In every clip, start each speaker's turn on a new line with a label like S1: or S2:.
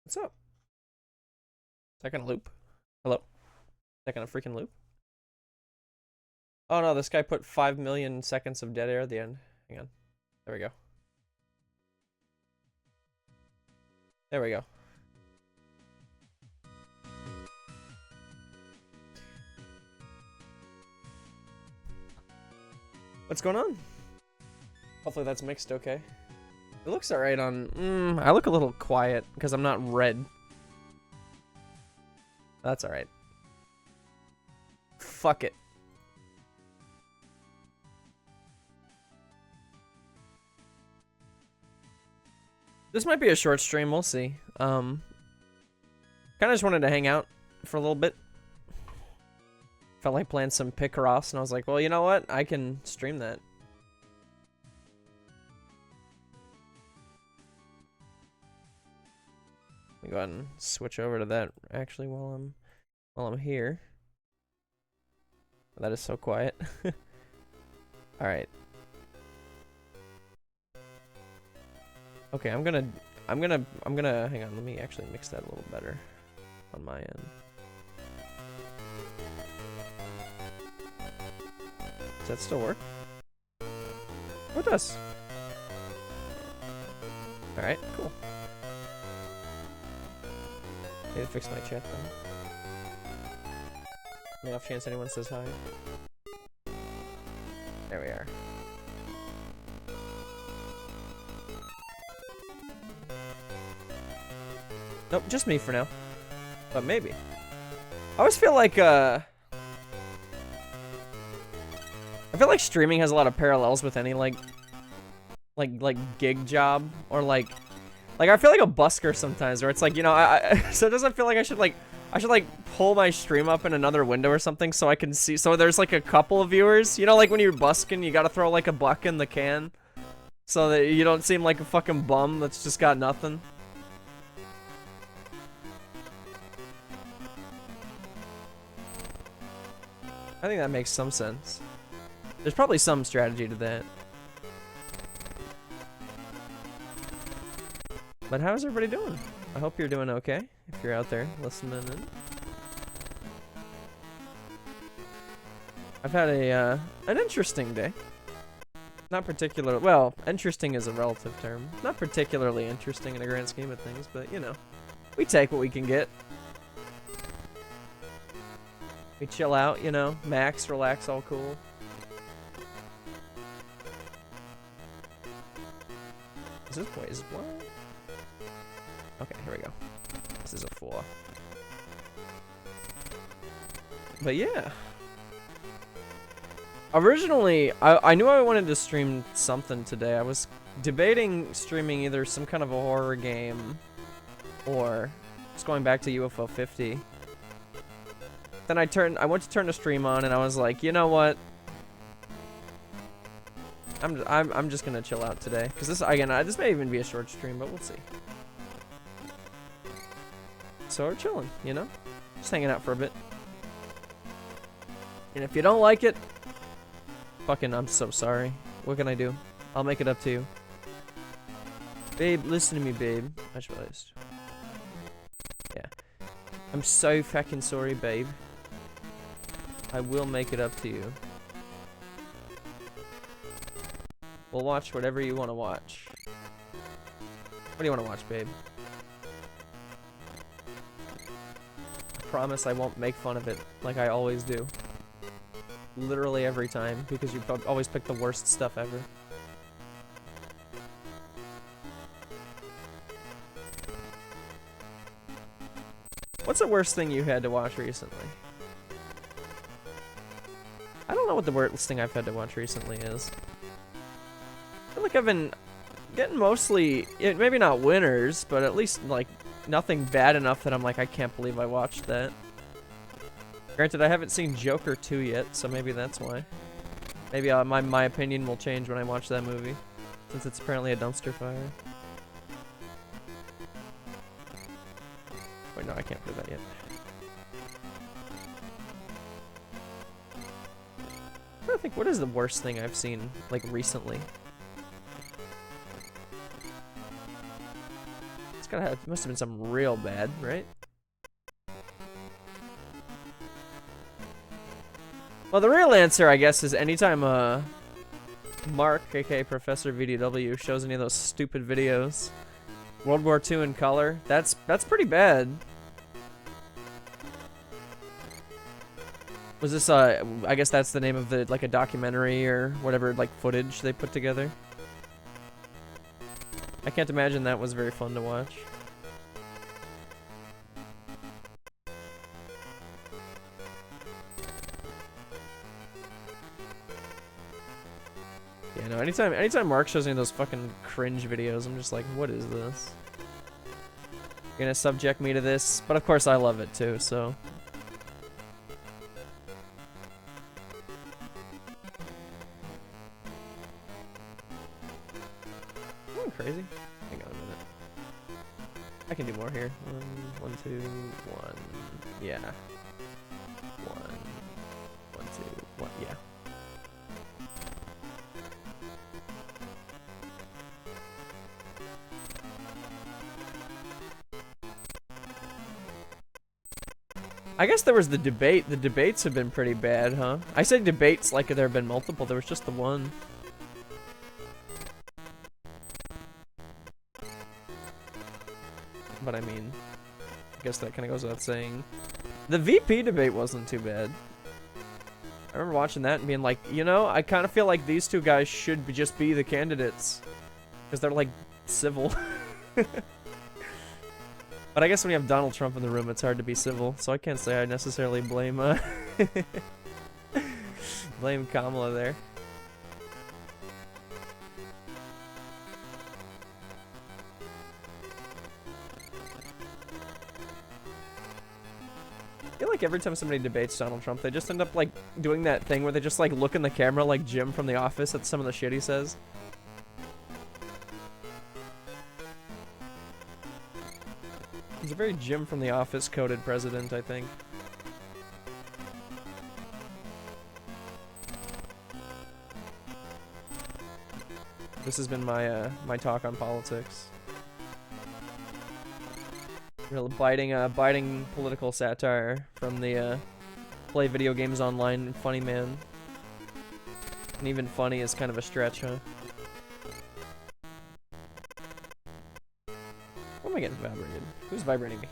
S1: What's up? Is that gonna loop? Hello? Is that gonna freaking loop? Oh no, this guy put 5 million seconds of dead air at the end. Hang on. There we go. There we go. What's going on? Hopefully that's mixed okay. It looks alright on... I look a little quiet because I'm not red. That's alright. Fuck it. This might be a short stream, we'll see. Kinda just wanted to hang out for a little bit. Felt like playing some Picross, and I was like, well, you know what? I can stream that. Let me go ahead and switch over to that actually while I'm here. That is so quiet. All right. Okay, I'm gonna hang on, let me actually mix that a little better on my end. Does that still work? Oh, it does. Alright, cool. Need to fix my chat then. I mean, off chance anyone says hi. There we are. Nope, just me for now. But maybe. I always feel like, I feel like streaming has a lot of parallels with any, like gig job, or like I feel like a busker sometimes, where it's like, you know, so it doesn't feel like I should pull my stream up in another window or something so I can see, so there's like a couple of viewers, you know, like when you're busking, you gotta throw like a buck in the can, so that you don't seem like a fucking bum that's just got nothing. I think that makes some sense. There's probably some strategy to that. But how's everybody doing? I hope you're doing okay, if you're out there listening in. I've had an interesting day. Not particular, well, interesting is a relative term. Not particularly interesting in a grand scheme of things, but you know, we take what we can get. We chill out, you know, max, relax, all cool. Is this, wait, is what? Okay, here we go. This is a 4. But yeah. Originally, I knew I wanted to stream something today. I was debating streaming either some kind of a horror game or just going back to UFO 50. Then I went to turn the stream on and I was like, you know what? I'm just gonna chill out today, because this this may even be a short stream, but we'll see. So we're chilling, you know, just hanging out for a bit. And if you don't like it, fucking, I'm so sorry. What can I do? I'll make it up to you. Babe, listen to me, babe. I just realized. Yeah, I'm so fucking sorry, babe. I will make it up to you. We'll watch whatever you want to watch. What do you want to watch, babe? I promise I won't make fun of it like I always do. Literally every time, because you always pick the worst stuff ever. What's the worst thing you had to watch recently? I don't know what the worst thing I've had to watch recently is. I feel like I've been getting mostly, maybe not winners, but at least like nothing bad enough that I'm like, I can't believe I watched that. Granted, I haven't seen Joker 2 yet, so maybe that's why. Maybe my opinion will change when I watch that movie, since it's apparently a dumpster fire. Wait, no, I can't do that yet. I think, what is the worst thing I've seen, like, recently? It's gotta have, it must have been something real bad, right? Well, the real answer, I guess, is anytime Mark, aka Professor VDW, shows any of those stupid videos. World War II in color. That's pretty bad. Was this I guess that's the name of the, like, a documentary or whatever, like, footage they put together. I can't imagine that was very fun to watch. Yeah, no, anytime Mark shows me those fucking cringe videos, I'm just like, what is this? You're gonna subject me to this? But of course I love it too, so. Oh, crazy. Hang on a minute. I can do more here. 1, 2, 1. Yeah. 1, 1, 2, 1. Yeah. I guess there was the debate. The debates have been pretty bad, huh? I say debates like there have been multiple. There was just the one. But I mean, I guess that kind of goes without saying. The VP debate wasn't too bad. I remember watching that and being like, you know, I kind of feel like these two guys should just be the candidates. Because they're, like, civil. But I guess when you have Donald Trump in the room, it's hard to be civil. So I can't say I necessarily blame, blame Kamala there. I feel like every time somebody debates Donald Trump, they just end up, like, doing that thing where they just, like, look in the camera like Jim from The Office at some of the shit he says. He's a very Jim from The Office coded president, I think. This has been my my talk on politics. Real biting political satire from the play video games online funny man. And even funny is kind of a stretch, huh? What am I getting vibrated? Who's vibrating me?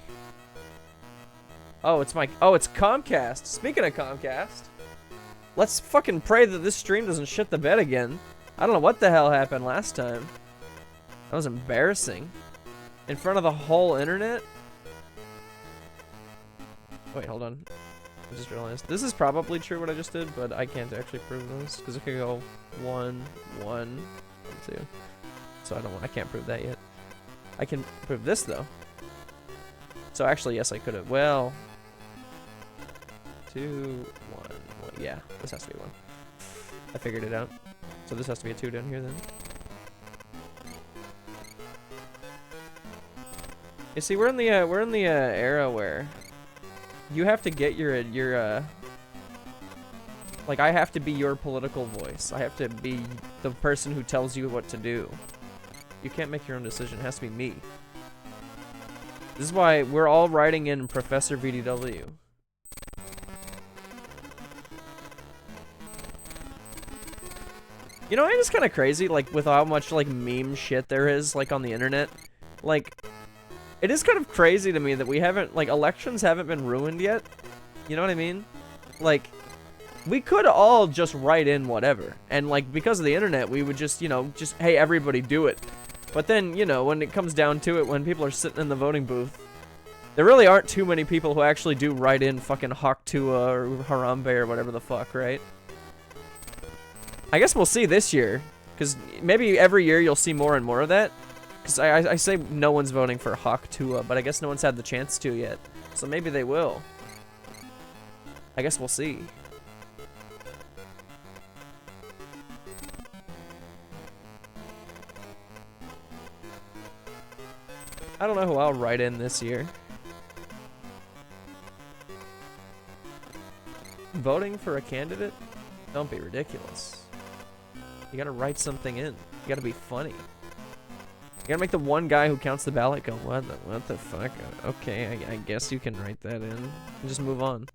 S1: Oh, it's Comcast. Speaking of Comcast, let's fucking pray that this stream doesn't shit the bed again. I don't know what the hell happened last time. That was embarrassing. In front of the whole internet? Wait, hold on. I just realized. This is probably true what I just did, but I can't actually prove this. Because it could go 1, 1, 2. So I can't prove that yet. I can prove this, though. So actually, yes, I could have. Well, 2, 1, 1. Yeah, this has to be 1. I figured it out. So this has to be a 2 down here, then. You see, we're in the era where you have to get your like, I have to be your political voice. I have to be the person who tells you what to do. You can't make your own decision. It has to be me. This is why we're all writing in Professor VDW. You know, it is kind of crazy, like, with how much, like, meme shit there is, like, on the internet. Like, it is kind of crazy to me that we haven't, like, elections haven't been ruined yet. You know what I mean? Like, we could all just write in whatever. And, like, because of the internet, we would just, you know, just, hey, everybody do it. But then, you know, when it comes down to it, when people are sitting in the voting booth, there really aren't too many people who actually do write in fucking Hawk Tua or Harambe or whatever the fuck, right? I guess we'll see this year, because maybe every year you'll see more and more of that. Because I say no one's voting for Hawk Tua, but I guess no one's had the chance to yet. So maybe they will. I guess we'll see. I don't know who I'll write in this year. Voting for a candidate? Don't be ridiculous. You gotta write something in. You gotta be funny. You gotta make the one guy who counts the ballot go, what the fuck? Okay, I guess you can write that in. And just move on.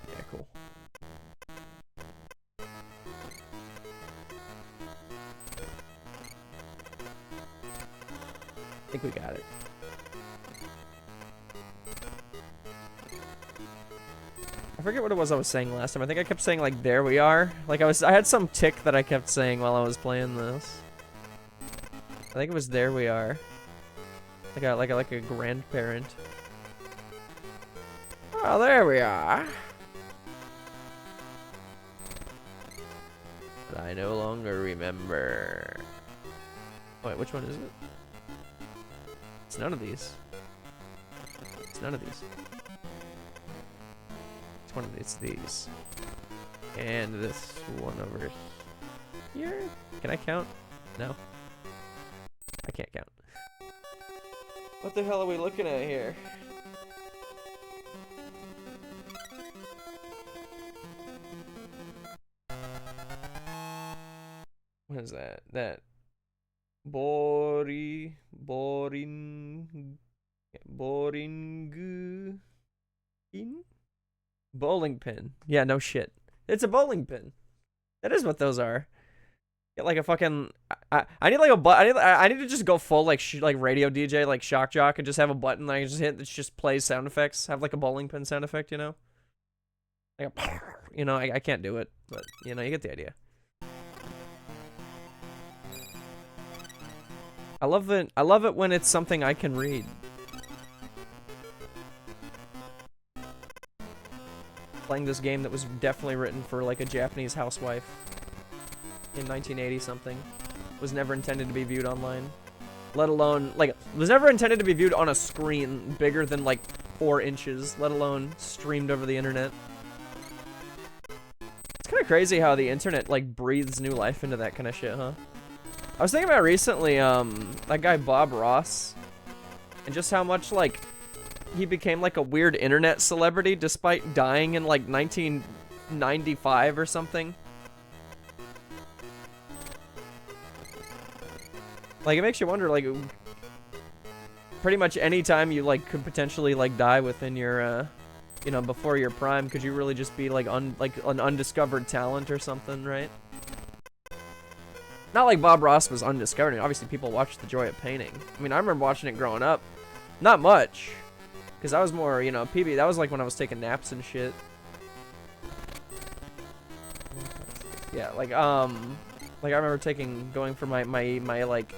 S1: Yeah, cool. I think we got it. I forget what it was I was saying last time. I think I kept saying like there we are. Like I had some tick that I kept saying while I was playing this. I think it was there we are. Like a grandparent. Oh, there we are. But I no longer remember. Wait, which one is it? It's none of these. It's none of these. It's these. And this one over here. Can I count? No. I can't count. What the hell are we looking at here? What is that? Boring bowling pin. Yeah, no shit. It's a bowling pin. That is what those are. Get like a fucking. I need like a button. I need to just go full like radio DJ like shock jock and just have a button that I can just hit that just plays sound effects. Have like a bowling pin sound effect, you know. Like a, you know, I can't do it, but you know, you get the idea. I love it when it's something I can read. Playing this game that was definitely written for like a Japanese housewife in 1980 something. Was never intended to be viewed online. Let alone, like, was never intended to be viewed on a screen bigger than like 4 inches, let alone streamed over the internet. It's kind of crazy how the internet like breathes new life into that kind of shit, huh? I was thinking about recently, that guy Bob Ross, and just how much like he became like a weird internet celebrity despite dying in like 1995 or something. Like it makes you wonder, like pretty much any time you like could potentially like die within your you know, before your prime, could you really just be like an undiscovered talent or something, right? Not like Bob Ross was undiscovered. Obviously people watched The Joy of Painting. I mean, I remember watching it growing up. Not much. Because I was more, you know, PB, that was like when I was taking naps and shit. Yeah, like I remember going for my like,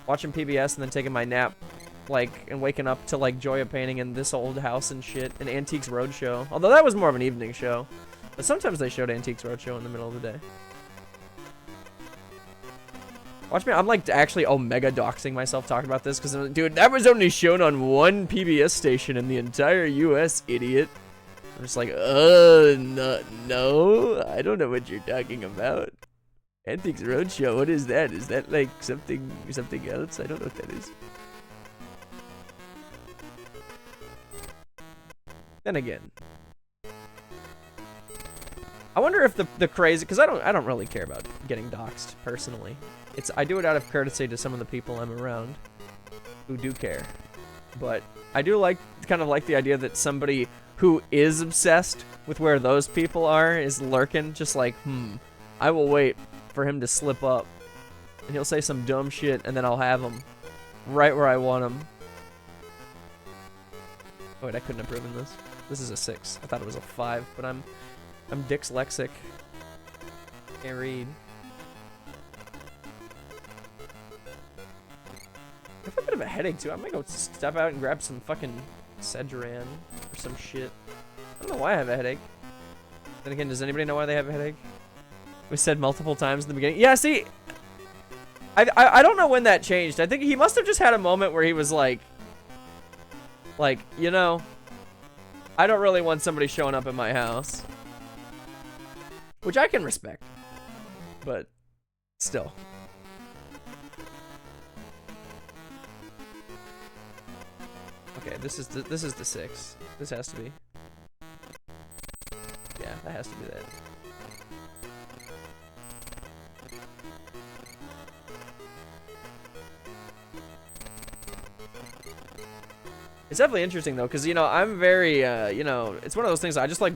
S1: watching PBS and then taking my nap, like, and waking up to like Joy of Painting and This Old House and shit, and Antiques Roadshow. Although that was more of an evening show. But sometimes they showed Antiques Roadshow in the middle of the day. Watch me, I'm like actually omega doxing myself talking about this because, dude, that was only shown on one PBS station in the entire US, idiot. I'm just like, no, I don't know what you're talking about. Antiques Roadshow, what is that? Is that like something else? I don't know what that is. Then again, I wonder if the crazy, because I don't really care about getting doxed personally. I do it out of courtesy to some of the people I'm around who do care. But I do kind of like the idea that somebody who is obsessed with where those people are is lurking, just like, I will wait for him to slip up. And he'll say some dumb shit, and then I'll have him right where I want him. Oh, wait, I couldn't have proven this. This is a 6. I thought it was a 5, but I'm dyslexic. Can't read. I have a bit of a headache too. I might go step out and grab some fucking Cedran or some shit. I don't know why I have a headache. Then again, does anybody know why they have a headache? We said multiple times in the beginning. Yeah, see, I don't know when that changed. I think he must have just had a moment where he was like, you know, I don't really want somebody showing up at my house. Which I can respect. But still. Okay, this is the 6. This has to be. Yeah, that has to be that. It's definitely interesting though, because you know I'm very you know, it's one of those things I just like.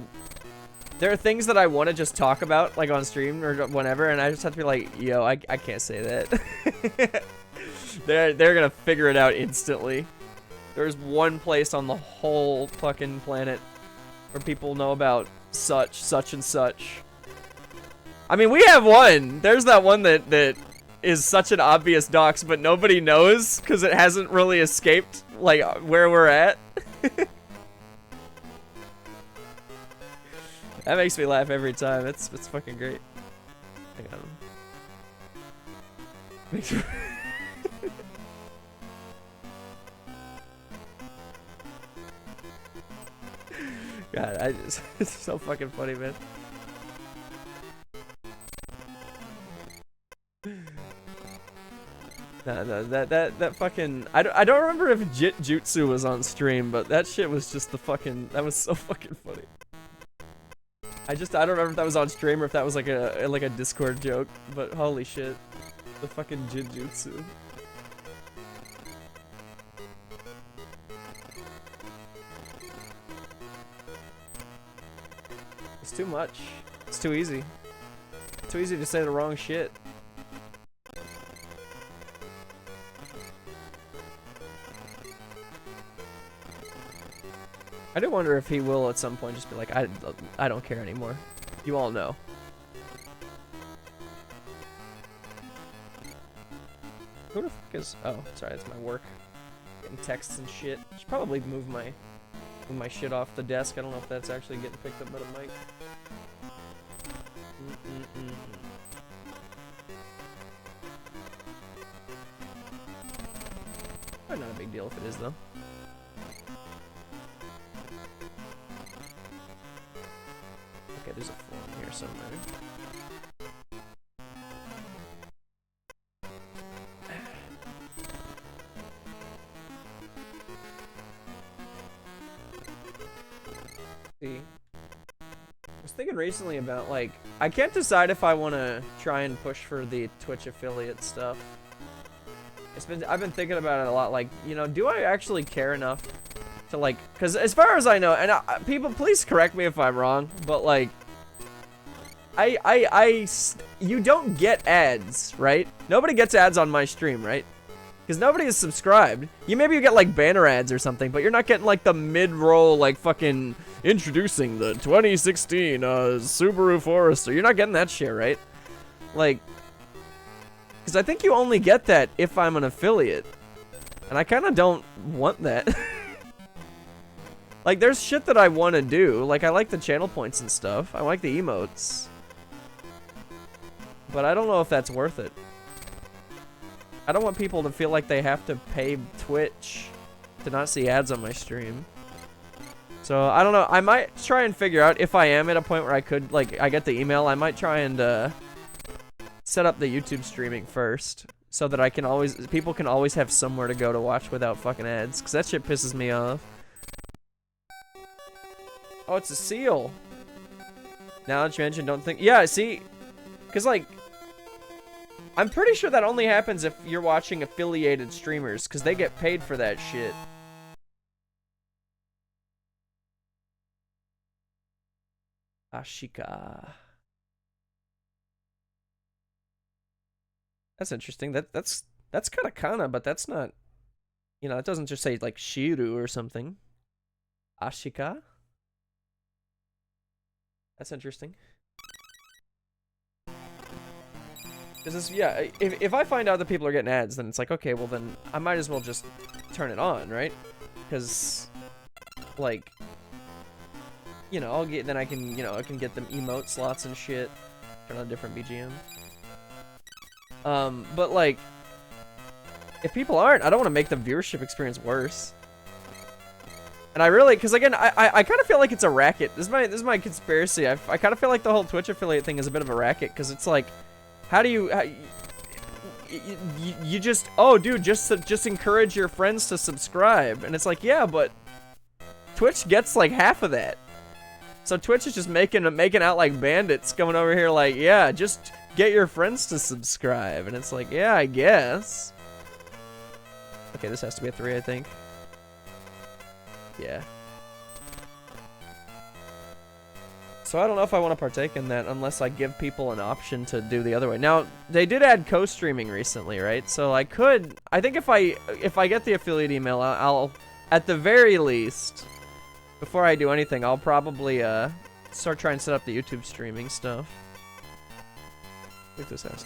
S1: There are things that I want to just talk about like on stream or whatever, and I just have to be like, yo, I can't say that. they're gonna figure it out instantly. There's one place on the whole fucking planet where people know about such and such. I mean, we have one. There's that one that is such an obvious dox, but nobody knows because it hasn't really escaped like where we're at. That makes me laugh every time. It's fucking great. Hang on. Makes me God, it's so fucking funny, man. No, that fucking I don't remember if Jit Jutsu was on stream, but that shit was just the fucking, that was so fucking funny. I don't remember if that was on stream or if that was like a Discord joke, but holy shit. The fucking Jit Jutsu. It's too much. It's too easy. It's too easy to say the wrong shit. I do wonder if he will at some point just be like, I don't care anymore. You all know. Who the fuck is? Oh, sorry, that's my work. Getting texts and shit. Should probably move my shit off the desk. I don't know if that's actually getting picked up by the mic. Probably not a big deal if it is though. Okay, there's a form here somewhere. See, I was thinking recently about like, I can't decide if I want to try and push for the Twitch affiliate stuff. I've been thinking about it a lot. Like, you know, do I actually care enough to like? Because as far as I know, and people, please correct me if I'm wrong, but like, you don't get ads, right? Nobody gets ads on my stream, right? Because nobody is subscribed. You get like banner ads or something, but you're not getting like the mid-roll like fucking introducing the 2016 Subaru Forester. You're not getting that shit, right? Like, because I think you only get that if I'm an affiliate, and I kind of don't want that. Like, there's shit that I want to do. Like, I like the channel points and stuff. I like the emotes. But I don't know if that's worth it. I don't want people to feel like they have to pay Twitch to not see ads on my stream. So, I don't know. I might try and figure out if I am at a point where I could, like, I get the email. I might try and set up the YouTube streaming first. So that I can always, people can always have somewhere to go to watch without fucking ads. Because that shit pisses me off. Oh, it's a seal. Now that you mentioned, don't think... Yeah, see? Because, like... I'm pretty sure that only happens if you're watching affiliated streamers, because they get paid for that shit. Ashika. That's interesting. That's kind of, but that's not... You know, it doesn't just say, like, Shiru or something. Ashika? That's interesting. This, yeah, if I find out that people are getting ads, then it's like, okay, well then I might as well just turn it on, right? Because, like, you know, then I can, you know, I can get them emote slots and shit, turn on different BGM. But like, if people aren't, I don't want to make the viewership experience worse. And I really, because again, I kind of feel like it's a racket. This is my conspiracy. I kind of feel like the whole Twitch affiliate thing is a bit of a racket, because it's like, how do you, you just, oh dude, just encourage your friends to subscribe, and it's like, yeah, but Twitch gets like half of that. So Twitch is just making out like bandits coming over here like, yeah, just get your friends to subscribe. And it's like, yeah, I guess. Okay, this has to be a 3, I think. Yeah. So I don't know if I want to partake in that unless I give people an option to do the other way. Now, they did add co-streaming recently, right? So I think if I get the affiliate email, I'll at the very least, before I do anything, I'll probably start trying to set up the YouTube streaming stuff. I think this has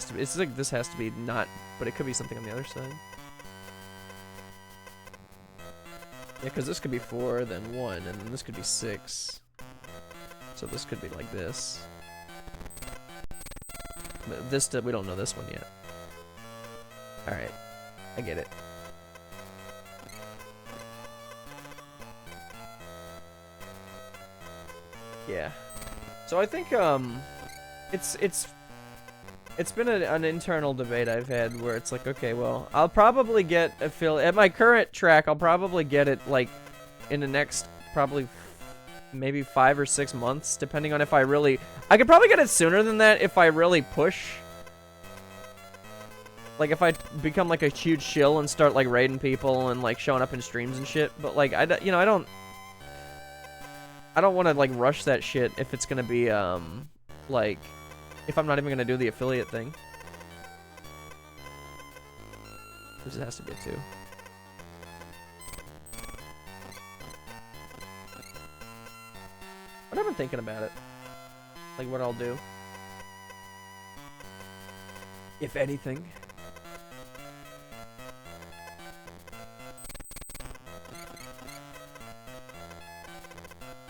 S1: to be, it's like this has to be not, but it could be something on the other side. Yeah, because this could be 4, then 1, and then this could be 6. So this could be like this. But this, we don't know this one yet. Alright, I get it. Yeah. So I think, it's been an internal debate I've had where it's like, okay, well, I'll probably get affiliate at my current track. I'll probably get it like in the next probably maybe 5 or 6 months, depending on if I could probably get it sooner than that if I really push. Like if I become like a huge shill and start like raiding people and like showing up in streams and shit. But like I don't want to like rush that shit if it's gonna be like. If I'm not even gonna do the affiliate thing. This has to be a 2. But I've been thinking about it. Like what I'll do. If anything.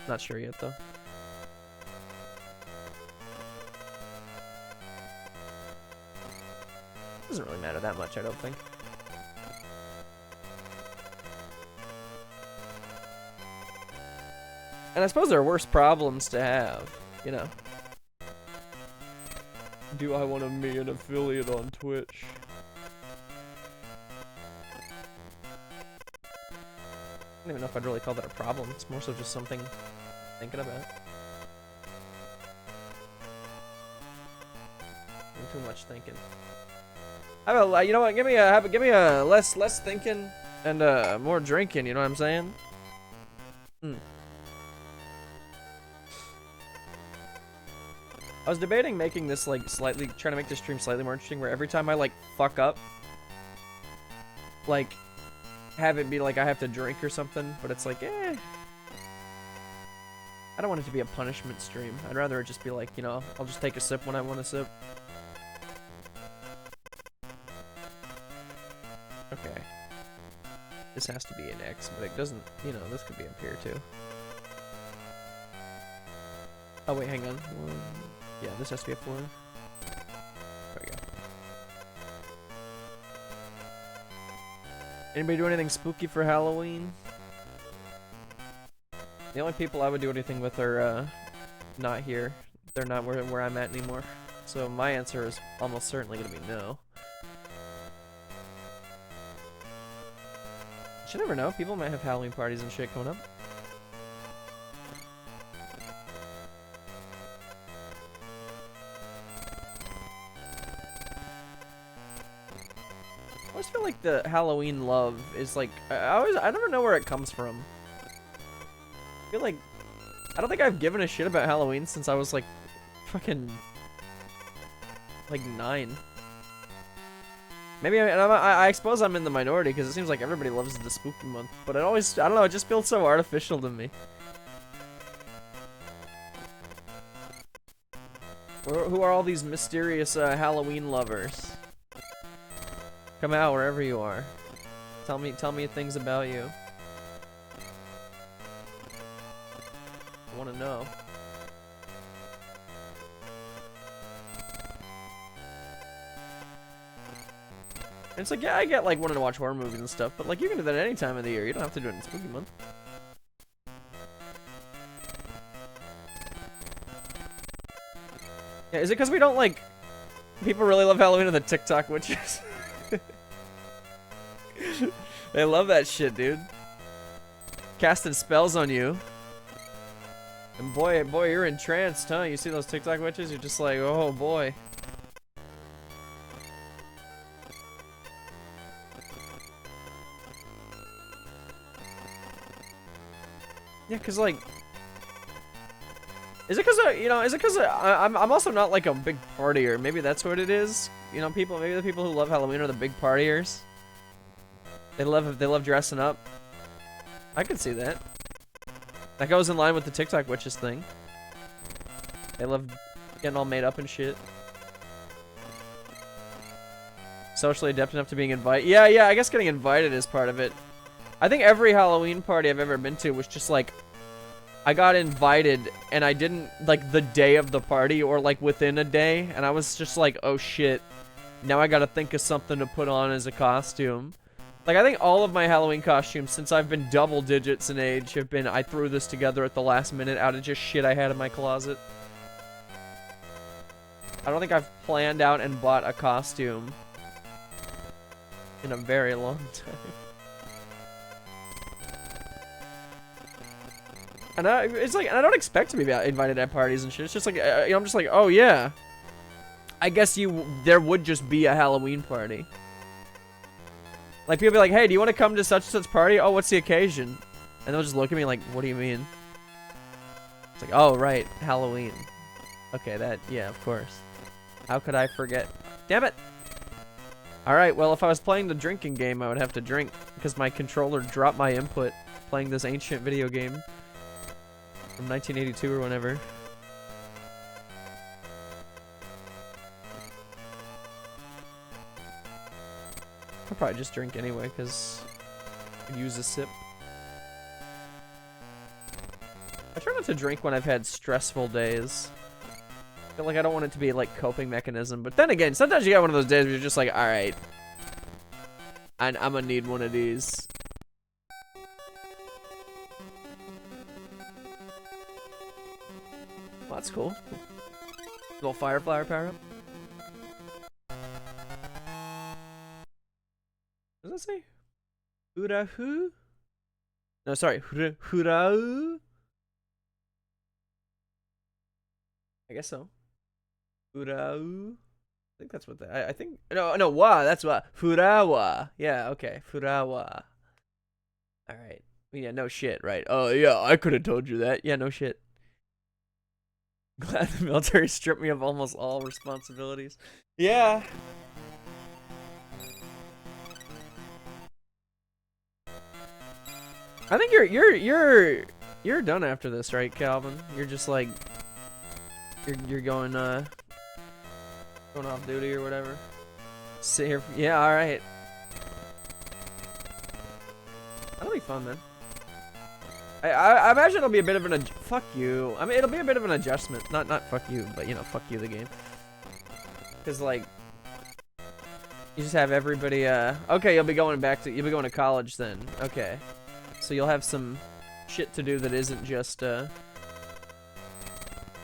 S1: Not sure yet though. Doesn't really matter that much, I don't think. And I suppose there are worse problems to have, you know. Do I want to be an affiliate on Twitch? I don't even know if I'd really call that a problem. It's more so just something I'm thinking about. Too much thinking. You know what? Give me a less thinking and more drinking. You know what I'm saying? I was debating making this like trying to make this stream slightly more interesting, where every time I like fuck up, like have it be like I have to drink or something. But it's like, I don't want it to be a punishment stream. I'd rather it just be like, you know, I'll just take a sip when I want to sip. Okay. This has to be an X, but it doesn't, you know, this could be up here too. Oh wait, hang on. Yeah, this has to be a 4. There we go. Anybody do anything spooky for Halloween? The only people I would do anything with are not here. They're not where I'm at anymore. So my answer is almost certainly gonna be no. You never know. People might have Halloween parties and shit coming up. I always feel like the Halloween love is like I never know where it comes from. I feel like I don't think I've given a shit about Halloween since I was like fucking like 9. Maybe I suppose I'm in the minority because it seems like everybody loves the spooky month, but I don't know, it just feels so artificial to me. Who are all these mysterious Halloween lovers? Come out wherever you are. Tell me things about you. I want to know. And it's like, yeah, I get like wanting to watch horror movies and stuff, but like you can do that any time of the year. You don't have to do it in spooky month. Yeah, is it because we don't like people really love Halloween and the TikTok witches? They love that shit, dude. Casting spells on you. And boy, you're entranced, huh? You see those TikTok witches? You're just like, oh boy. Yeah, cause like, is it cause I'm also not like a big partier. Maybe that's what it is. You know, maybe the people who love Halloween are the big partiers. They love dressing up. I could see that. That goes in line with the TikTok witches thing. They love getting all made up and shit. Socially adept enough to being invited. Yeah, I guess getting invited is part of it. I think every Halloween party I've ever been to was just like, I got invited and I didn't, like, the day of the party or like within a day, and I was just like, oh shit, now I gotta think of something to put on as a costume. Like, I think all of my Halloween costumes since I've been double digits in age have been, I threw this together at the last minute out of just shit I had in my closet. I don't think I've planned out and bought a costume in a very long time. And it's like, and I don't expect to be invited at parties and shit. It's just like, I'm just like, oh yeah. I guess there would just be a Halloween party. Like, people be like, hey, do you want to come to such and such party? Oh, what's the occasion? And they'll just look at me like, what do you mean? It's like, oh, right, Halloween. Okay, yeah, of course. How could I forget? Damn it! Alright, well, if I was playing the drinking game, I would have to drink, because my controller dropped my input playing this ancient video game from 1982 or whenever. I'll probably just drink anyway, because I could use a sip. I try not to drink when I've had stressful days. I feel like I don't want it to be like coping mechanism, but then again, sometimes you got one of those days where you're just like, alright, I'm gonna need one of these. Well, that's cool. Little fire flower power up. What does that say? Hurahu? No, sorry. Hurau? I guess so. Hurau? I think that's what I think. No, wa. That's wa. Furawa. Yeah, okay. Furawa. Alright. Yeah, no shit, right? Oh, yeah, I could have told you that. Yeah, no shit. Glad the military stripped me of almost all responsibilities. Yeah. I think you're done after this, right, Calvin? You're just like you're going off duty or whatever. Sit here. Yeah, all right. That'll be fun, man. I imagine it'll be a bit of an fuck you. I mean, it'll be a bit of an adjustment. Not fuck you, but you know, fuck you the game. Cause like you just have everybody. Okay, you'll be going to college then. Okay. So you'll have some shit to do that isn't just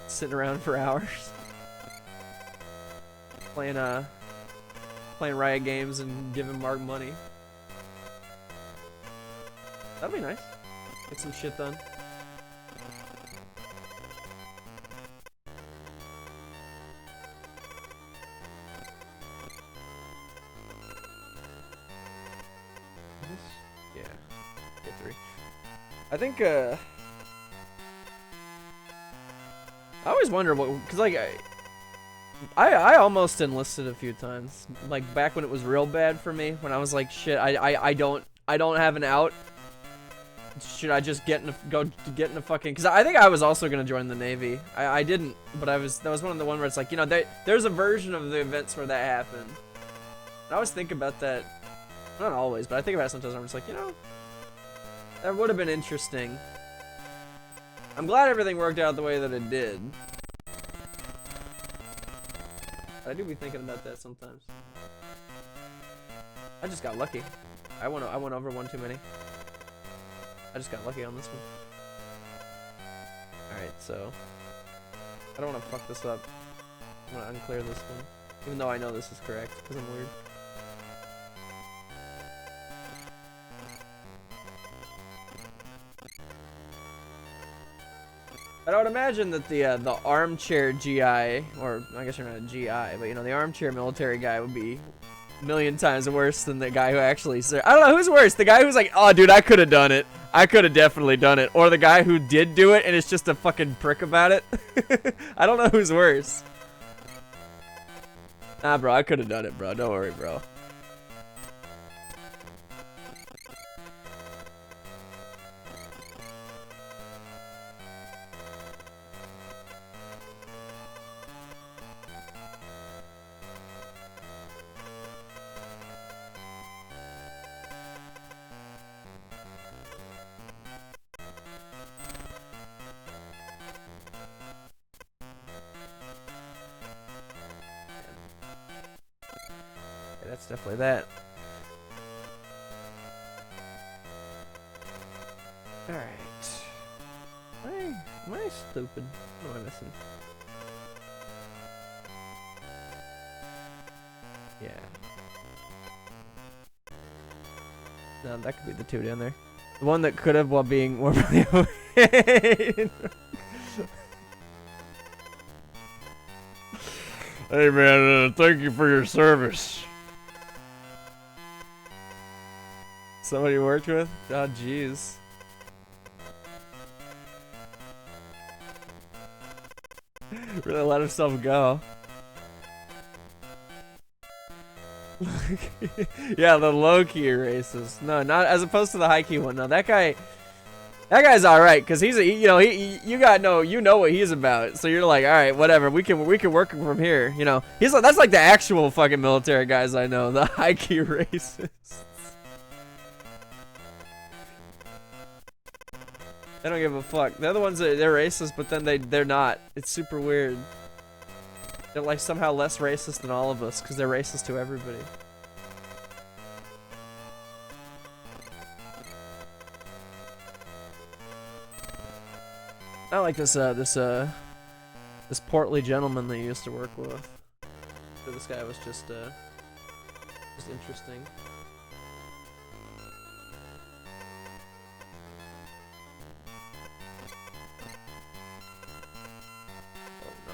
S1: sitting around for hours playing Riot games and giving Mark money. That'll be nice. Get some shit done. Yeah. Get 3. I think, I always wonder what, cause like, I almost enlisted a few times, like back when it was real bad for me, when I was like, shit, I don't have an out. Should I just get in a fucking, cause I think I was also gonna join the Navy. I didn't, but that was one of the one where it's like, you know, there's a version of the events where that happened. And I always think about that, not always, but I think about it sometimes. I'm just like, you know, that would have been interesting. I'm glad everything worked out the way that it did. I do be thinking about that sometimes. I just got lucky. I went over one too many. I just got lucky on this one. Alright, so I don't want to fuck this up. I'm gonna unclear this one. Even though I know this is correct, because I'm weird. But I would imagine that the armchair GI, or I guess you're not a GI, but you know, the armchair military guy would be a million times worse than the guy who actually served. I don't know who's worse, the guy who's like, oh dude, I could have done it. I could have definitely done it. Or the guy who did do it and is just a fucking prick about it. I don't know who's worse. Nah, bro, I could have done it, bro. Don't worry, bro. That's definitely that. Alright. Am I stupid? What am I missing? Yeah. No, that could be the two down there. The one that could have while being more Hey man, thank you for your service. Somebody you worked with? Oh jeez. Really let himself go. Yeah, the low-key racist. No, not as opposed to the high-key one. No, that guy's all right because he's you know you know what he's about. So you're like, all right, whatever. We can work from here. You know, he's like, that's like the actual fucking military guys I know. The high-key racists. They don't give a fuck. They're the ones that they're racist, but then they're not. It's super weird. They're like somehow less racist than all of us because they're racist to everybody. Not like this this portly gentleman that you used to work with. So this guy was just interesting.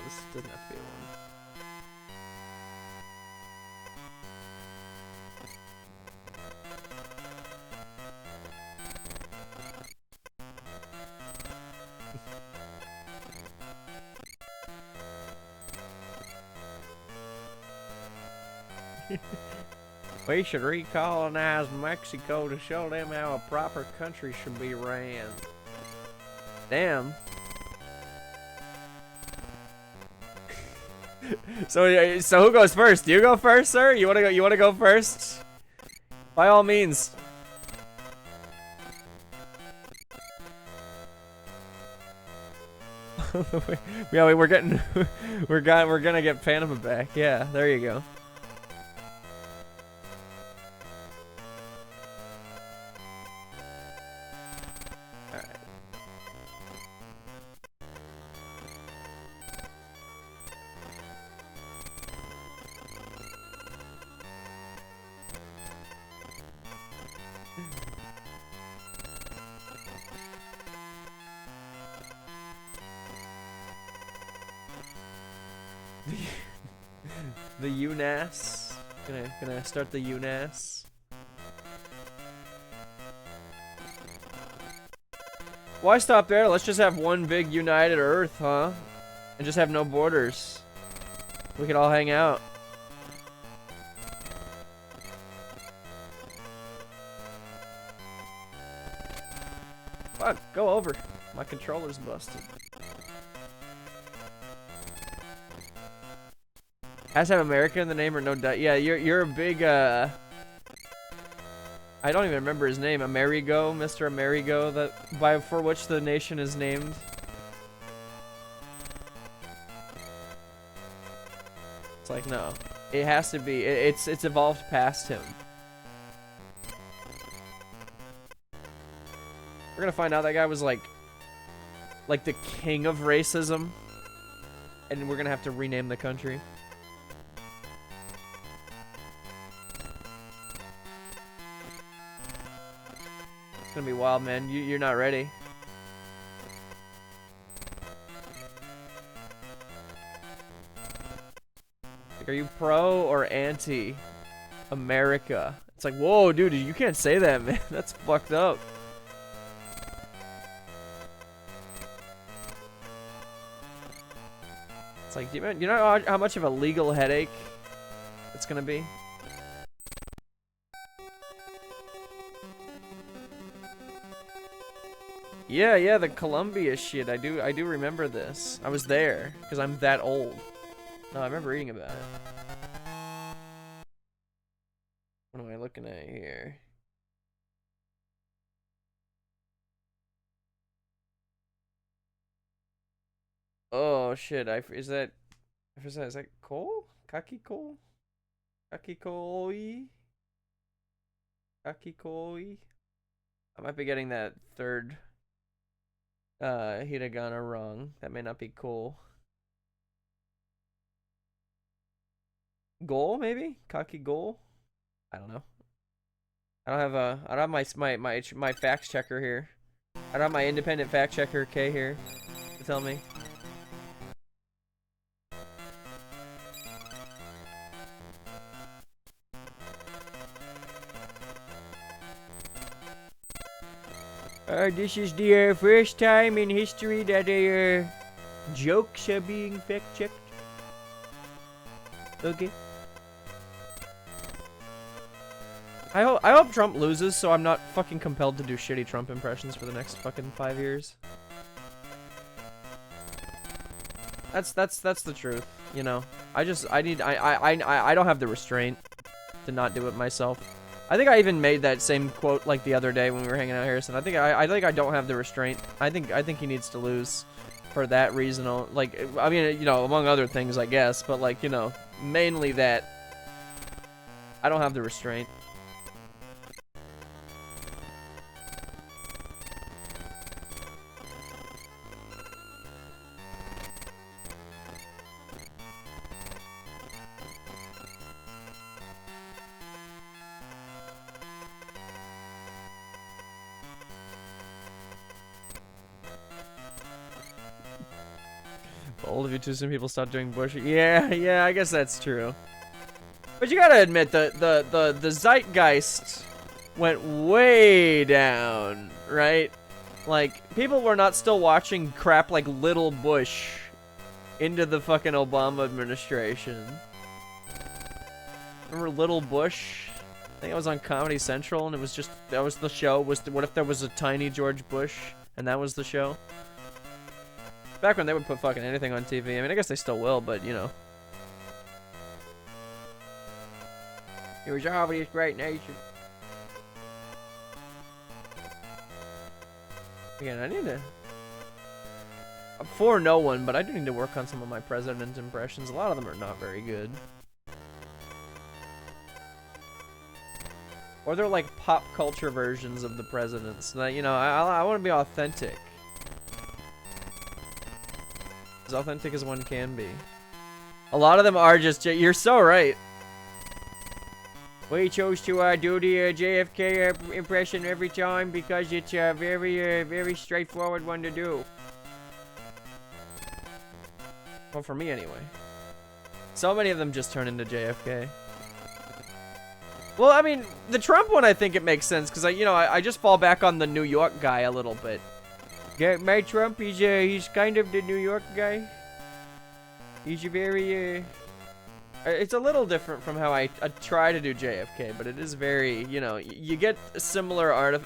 S1: This doesn't have to be one. We should recolonize Mexico to show them how a proper country should be ran. Damn. So who goes first? Do you go first, sir? You wanna go first? By all means. Yeah, we're gonna get Panama back. Yeah, there you go. The UNAS. Gonna start the UNAS. Why stop there? Let's just have one big united Earth, huh? And just have no borders. We could all hang out. Fuck, go over. My controller's busted. Has to have America in the name or no doubt. Yeah, you're a big I don't even remember his name. Amerigo, Mr. Amerigo, for which the nation is named. It's like no. It has to be. It's evolved past him. We're gonna find out that guy was like the king of racism. And we're gonna have to rename the country. It's gonna be wild, man. You're not ready. Like, are you pro or anti America? It's like, whoa, dude, you can't say that, man. That's fucked up. It's like, do you know how much of a legal headache it's gonna be? Yeah, the Columbia shit. I do remember this. I was there because I'm that old. No, I remember reading about it. What am I looking at here? Oh shit! Is that coal? Kaki coal? Kaki koi? Kaki koi? I might be getting that third hiragana wrong. That may not be cool. Goal maybe? Kaki goal? I don't know. I don't have my fact checker here. I don't have my independent fact checker K here to tell me. This is the first time in history that jokes are being fact-checked. Okay. I hope Trump loses, so I'm not fucking compelled to do shitty Trump impressions for the next fucking 5 years. That's the truth, you know. I don't have the restraint to not do it myself. I think I even made that same quote like the other day when we were hanging out, Harrison. I think I don't have the restraint. I think he needs to lose for that reason. Like, I mean, you know, among other things, I guess, but like, you know, mainly that I don't have the restraint. Old of you too soon people stop doing bush. Yeah, I guess that's true. But you gotta admit the zeitgeist went way down, right? Like, people were not still watching crap like Little Bush into the fucking Obama administration. Remember Little Bush? I think it was on Comedy Central, and it was just, that was the show. What if there was a tiny George Bush, and that was the show? Back when they would put fucking anything on TV. I mean, I guess they still will, but, you know. It was always great nation. Again, I need to... For no one, but I do need to work on some of my president impressions. A lot of them are not very good. Or they're like pop culture versions of the presidents. That, you know, I want to be authentic. As authentic as one can be. A lot of them are just... You're so right. We chose to do the JFK impression every time because it's a very straightforward one to do. Well, for me anyway. So many of them just turn into JFK. Well, I mean, the Trump one, I think it makes sense because I just fall back on the New York guy a little bit. My Trump, he's kind of the New York guy. He's a very, it's a little different from how I try to do JFK, but it is very, you know, you get similar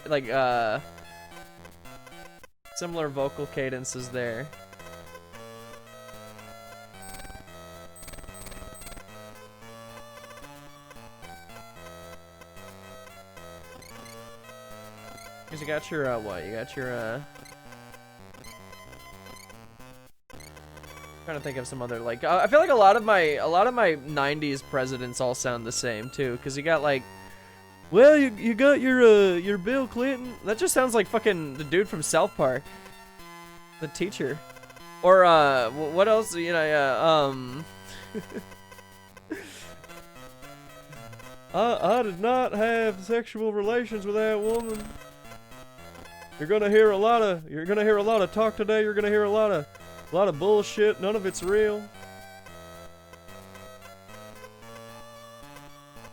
S1: similar vocal cadences there. Because you got your, what? You got your, trying to think of some other, like, I feel like a lot of my 90s presidents all sound the same too, because you got like, well, you got your Bill Clinton. That just sounds like fucking the dude from South Park, the teacher. Or what else, you know? I did not have sexual relations with that woman. You're gonna hear a lot of talk today. You're gonna hear a lot of bullshit. None of it's real.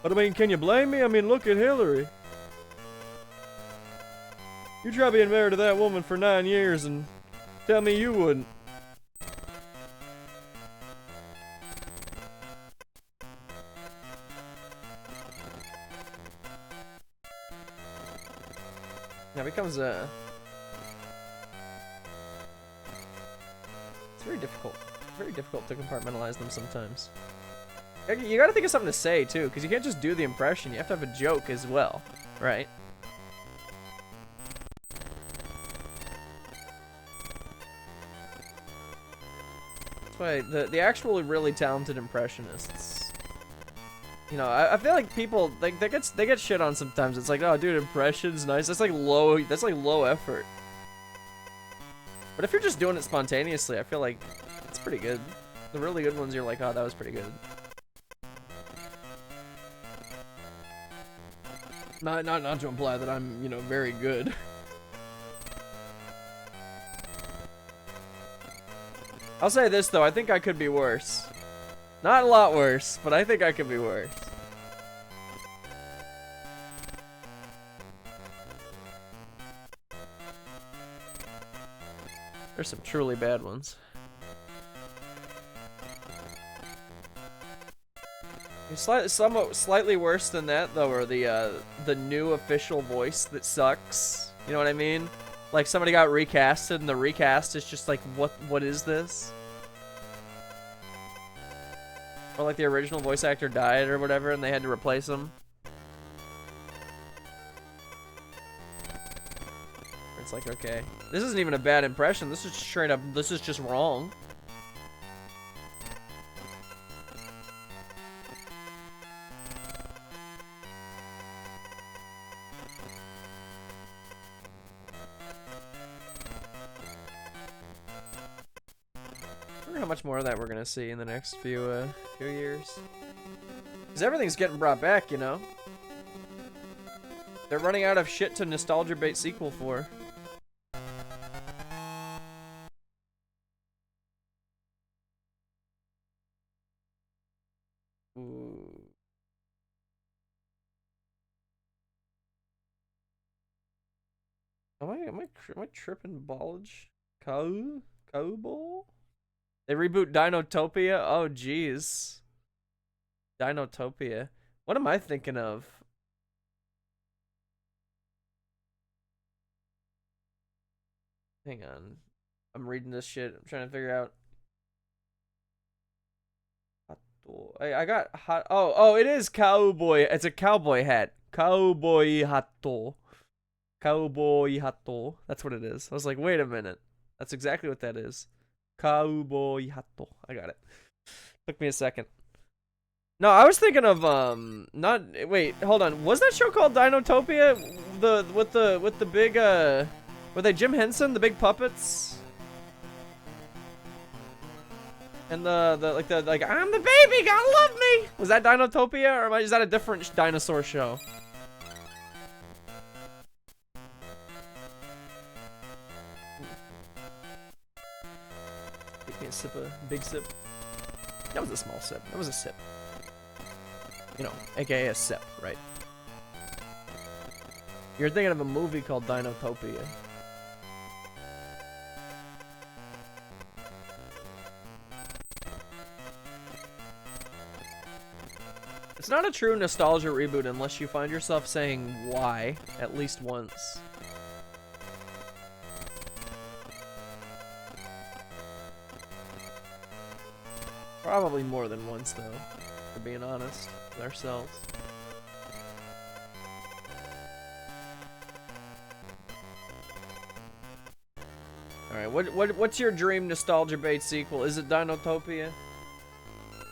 S1: But I mean, can you blame me? I mean, look at Hillary. You try being married to that woman for 9 years and tell me you wouldn't. Now it becomes a... It's very difficult to compartmentalize them sometimes. You gotta think of something to say too, because you can't just do the impression, you have to have a joke as well, right? That's why the actually really talented impressionists, you know, I feel like people like they get shit on sometimes. It's like, oh dude, impressions nice. That's like low effort. But if you're just doing it spontaneously, I feel like it's pretty good. The really good ones, you're like, oh, that was pretty good. Not to imply that I'm, you know, very good. I'll say this though, I think I could be worse. Not a lot worse, but I think I could be worse. There's some truly bad ones. Slightly worse than that though are the new official voice that sucks. You know what I mean? Like somebody got recasted and the recast is just like, what is this? Or like the original voice actor died or whatever and they had to replace him. It's like, okay, this isn't even a bad impression. This is straight up, this is just wrong. I wonder how much more of that we're gonna see in the next few years. Because everything's getting brought back, you know? They're running out of shit to nostalgia bait sequel for. Ooh. Am I tripping ballage? Cowball? They reboot Dinotopia? Oh jeez. Dinotopia. What am I thinking of? Hang on. I'm reading this shit. I'm trying to figure out. I got hot. Oh, it is cowboy. It's a cowboy hat. Cowboy hatto. Cowboy hatto. That's what it is. I was like, wait a minute. That's exactly what that is. Cowboy hatto. I got it. Took me a second. No, I was thinking of not. Wait, hold on. Was that show called Dinotopia? With the big were they Jim Henson, the big puppets? And the I'm the baby, gotta love me. Was that Dinotopia, or is that a different dinosaur show? Take me a sip, a big sip. That was a small sip. That was a sip. You know, aka a sip, right? You're thinking of a movie called Dinotopia. It's not a true nostalgia reboot unless you find yourself saying why at least once. Probably more than once though, for being honest with ourselves. Alright, what's your dream nostalgia bait sequel? Is it Dinotopia?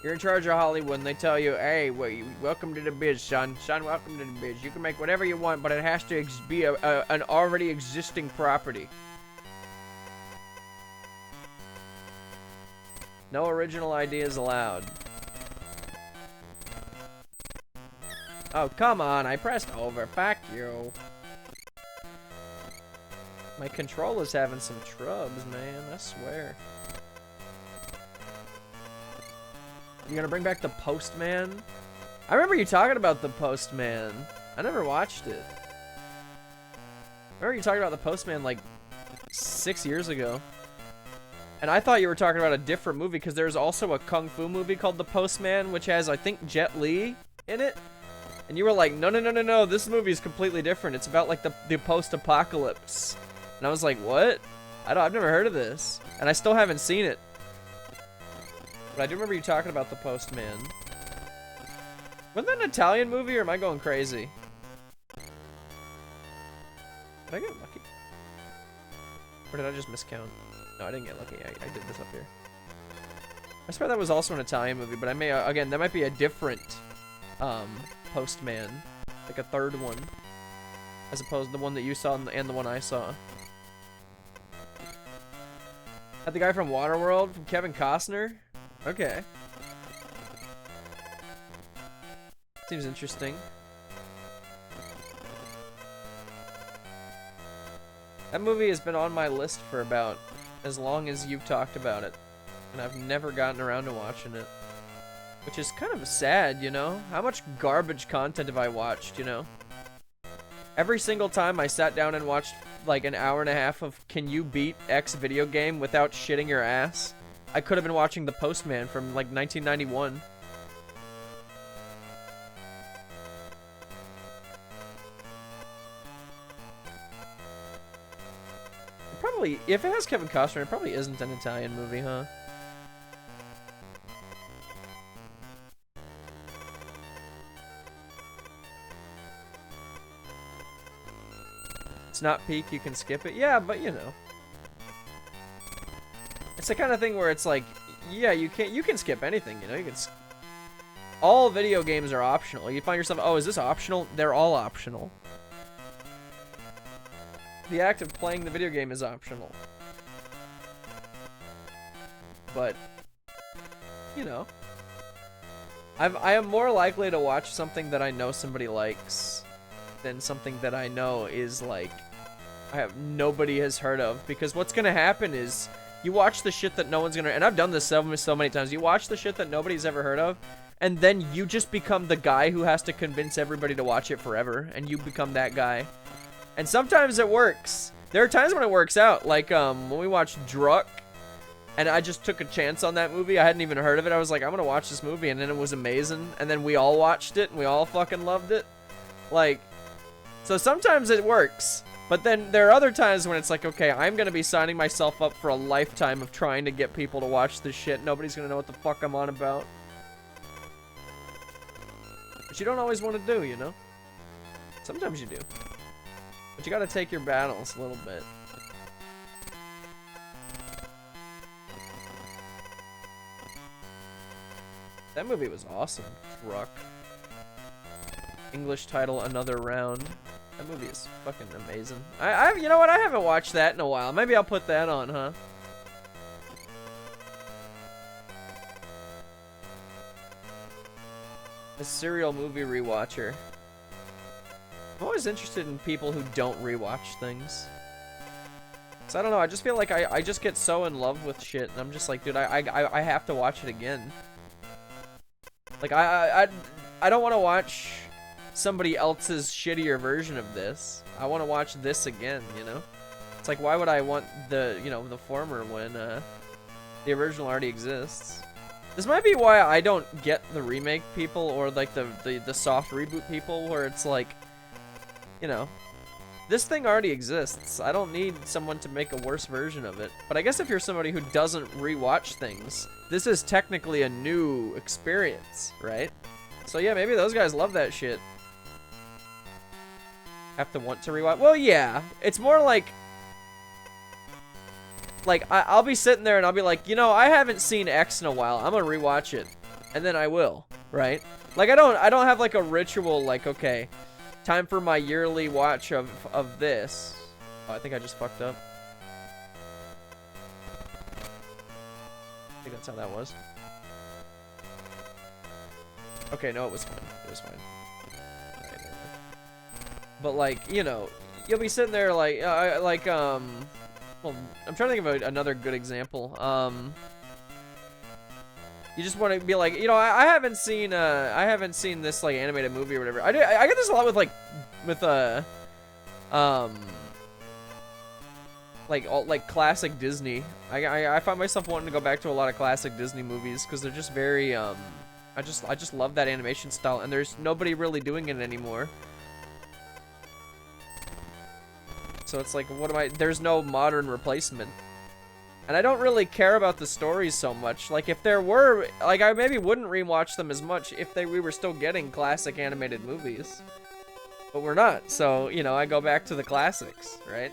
S1: You're in charge of Hollywood and they tell you, hey, welcome to the biz, son. Son, welcome to the biz. You can make whatever you want, but it has to be an already existing property. No original ideas allowed. Oh, come on. I pressed over. Fuck you. My controller's having some trubs, man. I swear. You gonna bring back the postman? I remember you talking about The Postman. I never watched it. I remember you talking about The Postman like 6 years ago. And I thought you were talking about a different movie because there's also a kung fu movie called The Postman, which has, I think, Jet Li in it. And you were like, no, no, no, no, no, this movie is completely different. It's about like the post-apocalypse. And I was like, what? I've never heard of this. And I still haven't seen it. But I do remember you talking about The Postman. Wasn't that an Italian movie, or am I going crazy? Did I get lucky? Or did I just miscount? No, I didn't get lucky. I did this up here. I swear that was also an Italian movie, but I may, again, that might be a different, Postman. Like a third one. As opposed to the one that you saw and the one I saw. That the guy from Waterworld, from Kevin Costner? Okay. Seems interesting. That movie has been on my list for about as long as you've talked about it. And I've never gotten around to watching it. Which is kind of sad, you know? How much garbage content have I watched, you know? Every single time I sat down and watched like an hour and a half of Can You Beat X video game without shitting your ass, I could have been watching The Postman from like 1991. Probably, if it has Kevin Costner, it probably isn't an Italian movie, huh? It's not peak, you can skip it. Yeah, but you know. It's the kind of thing where it's like, yeah, you can skip anything, you know? You can all video games are optional. You find yourself, oh, is this optional? They're all optional. The act of playing the video game is optional. But, you know. I am more likely to watch something that I know somebody likes than something that I know is like, nobody has heard of. Because what's gonna happen is, you watch the shit that no one's gonna, and I've done this so many times, you watch the shit that nobody's ever heard of, and then you just become the guy who has to convince everybody to watch it forever, and you become that guy. And sometimes it works. There are times when it works out, like when we watched Druck, and I just took a chance on that movie. I hadn't even heard of it. I was like, I'm gonna watch this movie, and then it was amazing. And then we all watched it, and we all fucking loved it. Like, so sometimes it works. But then there are other times when it's like, okay, I'm gonna be signing myself up for a lifetime of trying to get people to watch this shit. Nobody's gonna know what the fuck I'm on about. But you don't always want to do, you know? Sometimes you do. But you gotta take your battles a little bit. That movie was awesome. Druck. English title, Another Round. That movie is fucking amazing. You know what? I haven't watched that in a while. Maybe I'll put that on, huh? A serial movie rewatcher. I'm always interested in people who don't rewatch things. So I don't know, I just feel like I just get so in love with shit, and I'm just like, dude, I have to watch it again. Like, I don't want to watch somebody else's shittier version of this. I want to watch this again, you know? It's like, why would I want the, you know, the former when the original already exists? This might be why I don't get the remake people, or like the soft reboot people, where it's like, you know, this thing already exists. I don't need someone to make a worse version of it. But I guess if you're somebody who doesn't rewatch things, this is technically a new experience, right? So yeah, maybe those guys love that shit. Have to want to rewatch? Well, yeah. It's more like I'll be sitting there and I'll be like, you know, I haven't seen X in a while. I'm gonna rewatch it, and then I will, right? Like I don't have like a ritual like, okay, time for my yearly watch of this. Oh, I think I just fucked up. I think that's how that was. Okay, no, it was fine. It was fine. But like, you know, you'll be sitting there like, well, I'm trying to think of another good example. You just want to be like, you know, I haven't seen this like animated movie or whatever. I get this a lot with like um like classic Disney. I find myself wanting to go back to a lot of classic Disney movies because they're just very I just love that animation style, and there's nobody really doing it anymore. So it's like, there's no modern replacement. And I don't really care about the stories so much. Like, if there were, like, I maybe wouldn't rewatch them as much if we were still getting classic animated movies. But we're not, so, you know, I go back to the classics, right?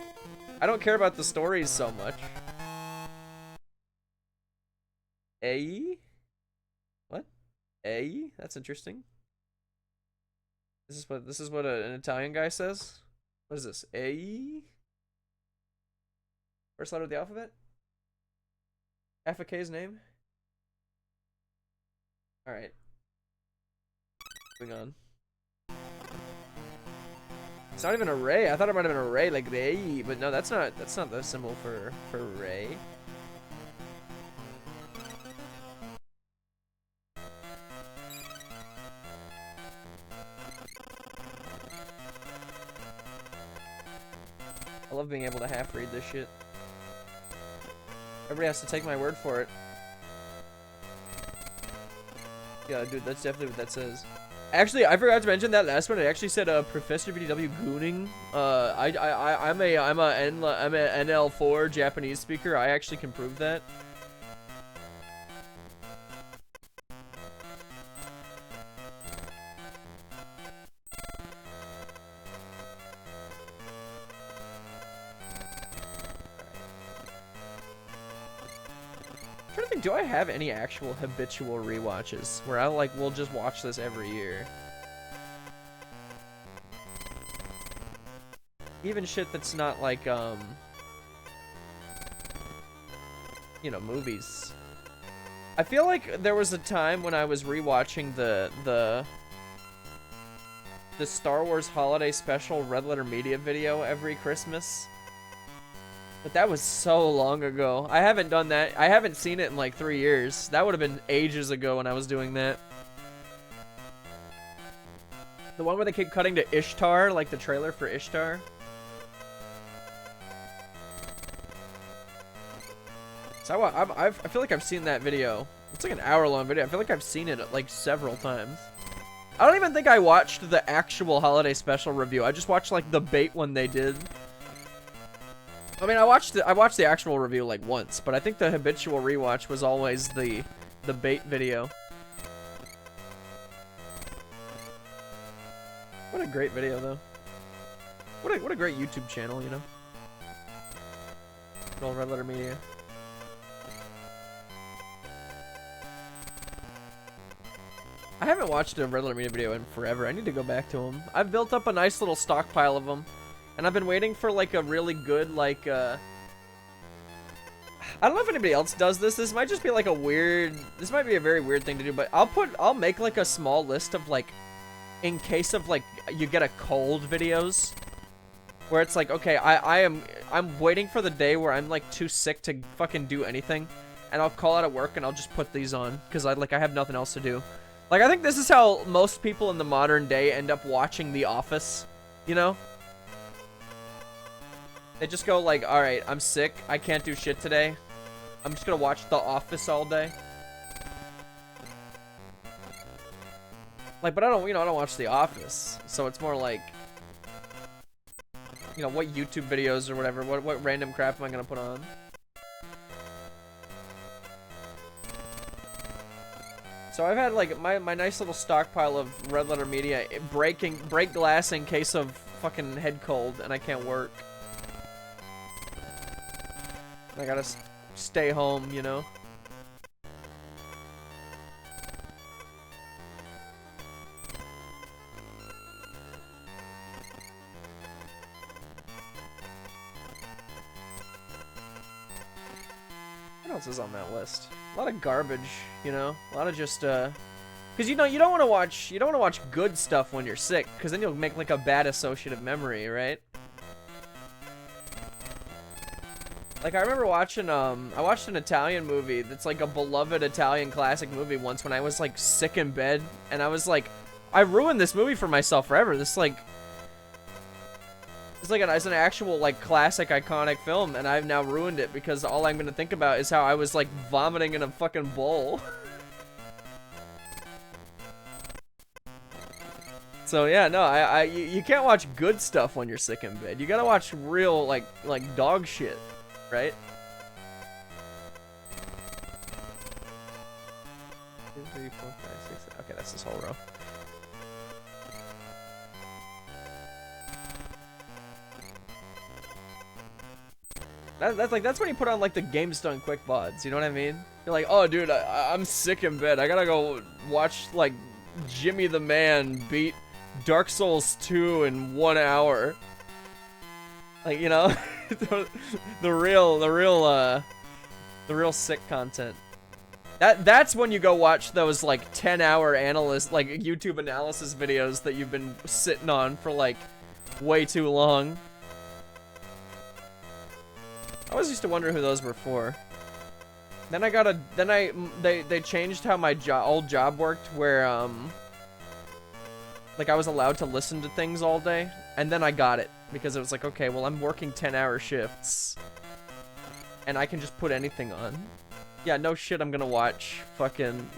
S1: I don't care about the stories so much. What? That's interesting. This is what an Italian guy says? What is this? First letter of the alphabet? FAK's name? Alright. Moving on. It's not even a ray. I thought it might have been a ray, like ray, but no, that's not the symbol for ray. I love being able to half read this shit. Everybody has to take my word for it. Yeah, dude, that's definitely what that says. Actually, I forgot to mention that last one. It actually said Professor VDW gooning. I'm a NL4 Japanese speaker. I actually can prove that. Do I have any actual habitual rewatches where I like will just watch this every year? Even shit that's not like you know, movies. I feel like there was a time when I was rewatching the Star Wars Holiday Special Red Letter Media video every Christmas. But that was so long ago. I haven't done that. I haven't seen it in like 3 years. That would have been ages ago when I was doing that. The one where they keep cutting to Ishtar, like the trailer for Ishtar. So I feel like I've seen that video. It's like an hour-long video. I feel like I've seen it like several times. I don't even think I watched the actual holiday special review. I just watched like the bait one they did. I mean, I watched the actual review like once, but I think the habitual rewatch was always the bait video. What a great video, though. What a great YouTube channel, you know. All Red Letter Media. I haven't watched a Red Letter Media video in forever. I need to go back to them. I've built up a nice little stockpile of them. And I've been waiting for like a really good like I don't know if anybody else does this. This might just be like a weird, this might be a very weird thing to do, but I'll make like a small list of like, in case of like you get a cold videos where it's like, okay, I'm waiting for the day where I'm like too sick to fucking do anything, and I'll call out of work and I'll just put these on because I have nothing else to do. Like, I think this is how most people in the modern day end up watching The Office, you know? They just go like, all right, I'm sick. I can't do shit today. I'm just gonna watch The Office all day. Like, but I don't watch The Office. So it's more like, you know, what YouTube videos or whatever, what random crap am I gonna put on? So I've had like my nice little stockpile of Red Letter Media break glass in case of fucking head cold and I can't work. I gotta stay home, you know? What else is on that list? A lot of garbage, you know? A lot of just, because you know, you don't want to watch good stuff when you're sick, because then you'll make like a bad associative memory, right? Like, I remember watching, I watched an Italian movie that's like a beloved Italian classic movie once when I was like sick in bed, and I was like, I ruined this movie for myself forever. This like, it's an actual like classic iconic film, and I've now ruined it because all I'm gonna think about is how I was like vomiting in a fucking bowl. So yeah, no, you can't watch good stuff when you're sick in bed. You gotta watch real like dog shit, right? 2, 3, 4, 5, 6. Okay, that's this whole row. That's when you put on like the GameStone quick VODs. You know what I mean? You're like, oh dude, I'm sick in bed. I gotta go watch like Jimmy the Man beat Dark Souls 2 in 1 hour. Like, you know, the real sick content. That's when you go watch those like 10-hour like YouTube analysis videos that you've been sitting on for like way too long. I always used to wonder who those were for. Then they changed how my old job worked, where like I was allowed to listen to things all day, and then I got it because it was like, okay, well I'm working 10-hour shifts, and I can just put anything on. Yeah, no shit, I'm gonna watch fucking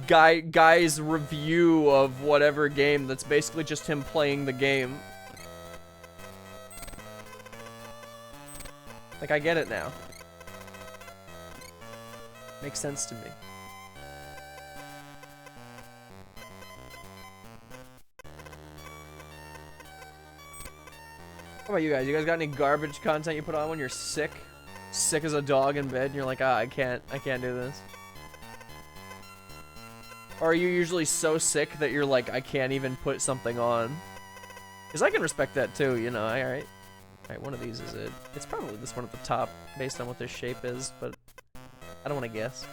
S1: guy's review of whatever game that's basically just him playing the game. Like, I get it now. Makes sense to me. How about you guys? You guys got any garbage content you put on when you're sick? Sick as a dog in bed, and you're like, ah, I can't do this. Or are you usually so sick that you're like, I can't even put something on? Because I can respect that too, you know, alright. Alright, one of these is it. It's probably this one at the top, based on what this shape is, but I don't want to guess.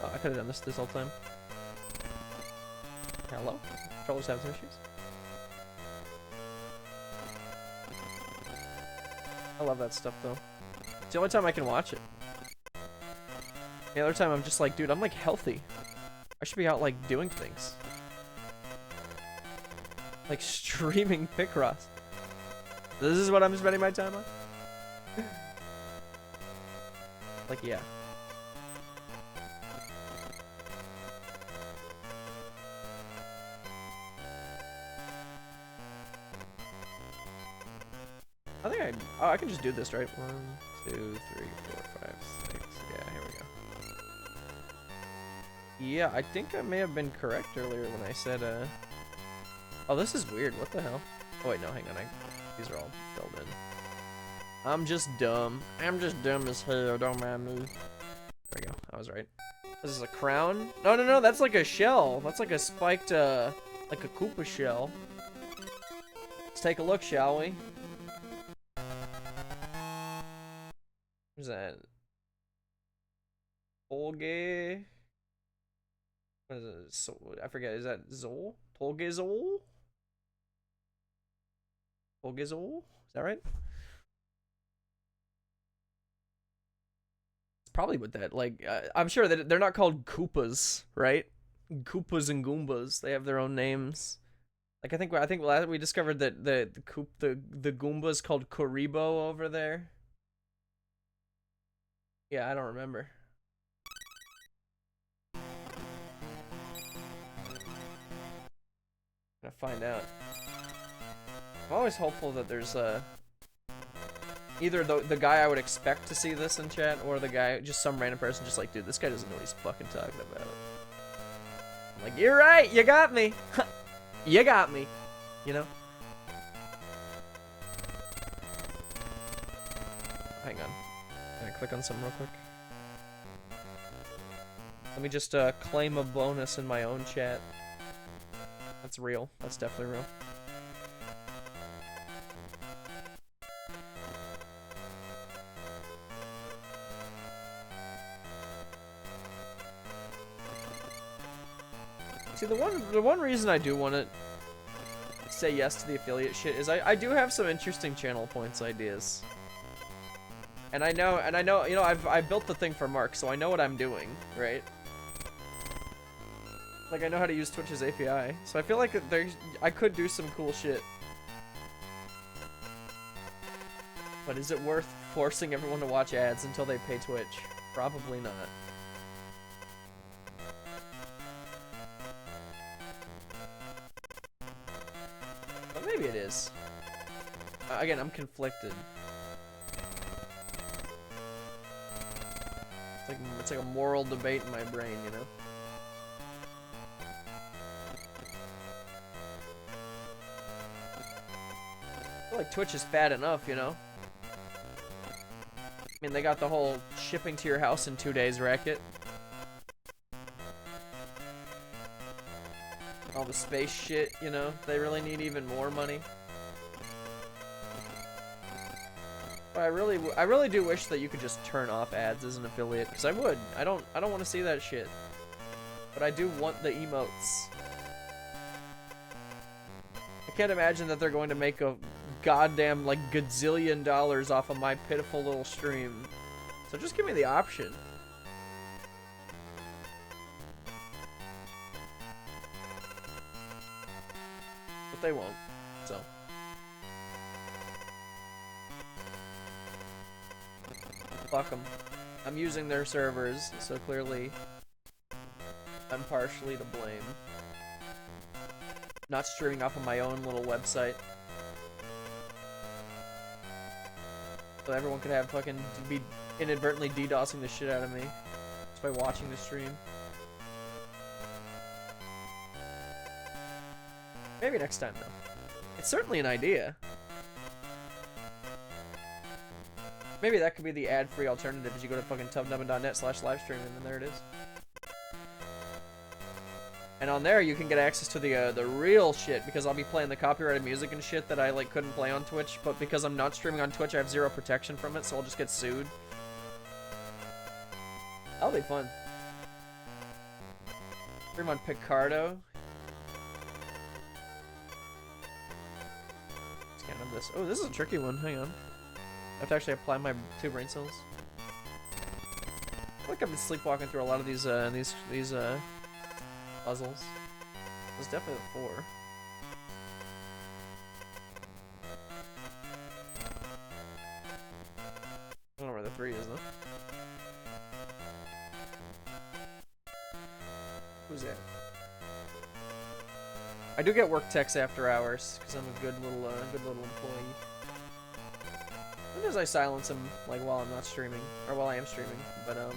S1: Oh, I could have done this whole time. Hello? Controllers have some issues. I love that stuff, though. It's the only time I can watch it. The other time I'm just like, dude, I'm like healthy. I should be out like doing things. Like streaming Picross. This is what I'm spending my time on? Like, yeah. I think I can just do this, right? 1, 2, 3, 4, 5, 6. Yeah, here we go. Yeah, I think I may have been correct earlier when I said, oh, this is weird. What the hell? Oh, wait, no, hang on. These are all filled in. I'm just dumb. I'm just dumb as hell. Don't mind me. There we go. I was right. This is a crown? No. That's like a shell. That's like a spiked, like a Koopa shell. Let's take a look, shall we? What's that? Olge? What is it? So, I forget. Is that Zol? Tolgezol? Tolgezol? Is that right? It's probably what that, like, I'm sure that they're not called Koopas, right? Koopas and Goombas. They have their own names. Like, I think we discovered that the Goomba's called Koribo over there. Yeah, I don't remember. Gonna find out. I'm always hopeful that there's either the guy I would expect to see this in chat, or the guy, just some random person just like, dude, this guy doesn't know what he's fucking talking about. I'm like, you're right, you got me. You got me. You know? Hang on. Can I click on something real quick? Let me just claim a bonus in my own chat. That's real. That's definitely real. See, the one reason I do want to say yes to the affiliate shit is I do have some interesting channel points ideas. And I know, you know, I built the thing for Mark, so I know what I'm doing, right? Like, I know how to use Twitch's API, so I feel like I could do some cool shit. But is it worth forcing everyone to watch ads until they pay Twitch? Probably not. But maybe it is. Again, I'm conflicted. It's like a moral debate in my brain, you know? I feel like Twitch is fat enough, you know? I mean, they got the whole shipping to your house in 2 days racket. All the space shit, you know? They really need even more money. But I really do wish that you could just turn off ads as an affiliate, because I would. I don't want to see that shit. But I do want the emotes. I can't imagine that they're going to make a goddamn like gazillion dollars off of my pitiful little stream. So just give me the option. But they won't. So fuck them. I'm using their servers, so clearly I'm partially to blame. Not streaming off of my own little website. So everyone could have fucking be inadvertently DDoSing the shit out of me just by watching the stream. Maybe next time though. It's certainly an idea. Maybe that could be the ad-free alternative is you go to fucking tubnubbin.net/livestream and then there it is. And on there you can get access to the real shit because I'll be playing the copyrighted music and shit that I like couldn't play on Twitch, but because I'm not streaming on Twitch I have zero protection from it, so I'll just get sued. That'll be fun. Stream on Picardo. Scan on this. Oh, this is a tricky one. Hang on. I have to actually apply my 2 brain cells. I feel like I've been sleepwalking through a lot of these puzzles. It's definitely the 4. I don't know where the 3 is though. Who's that? I do get work texts after hours because I'm a good little employee. Sometimes I silence them like while I'm not streaming or while I am streaming, but I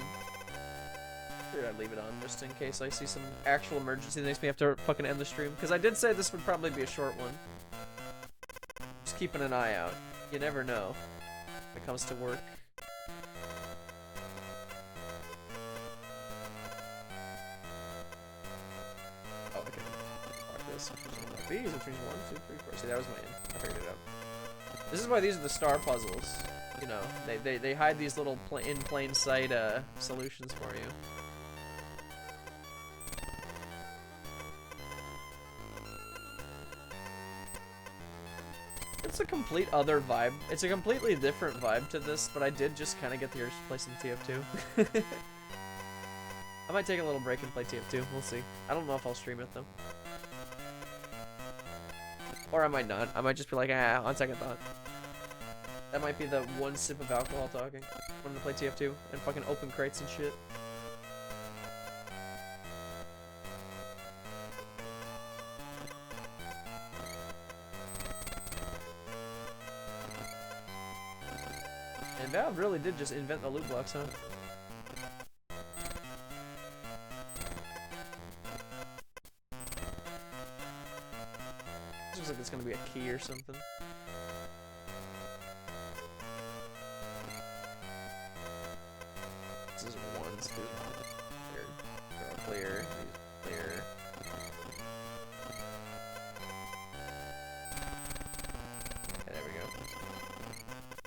S1: figured I'd leave it on just in case I see some actual emergency that makes me have to fucking end the stream. Because I did say this would probably be a short one. Just keeping an eye out. You never know when it comes to work. Oh, I can mark this. These, which means 1, 2, 3, 4. See, that was my end. I figured it out. This is why these are the star puzzles. You know, they hide these little in plain sight solutions for you. It's a complete other vibe. It's a completely different vibe to this, but I did just kind of get the urge to play some TF2. I might take a little break and play TF2. We'll see. I don't know if I'll stream it though. Or I might not. I might just be like, ah, on second thought. That might be the 1 sip of alcohol talking. I'm gonna play TF2 and fucking open crates and shit. And Valve really did just invent the loot blocks, huh? This looks like it's gonna be a key or something. This is 1, so clear, clear. Okay, there we go.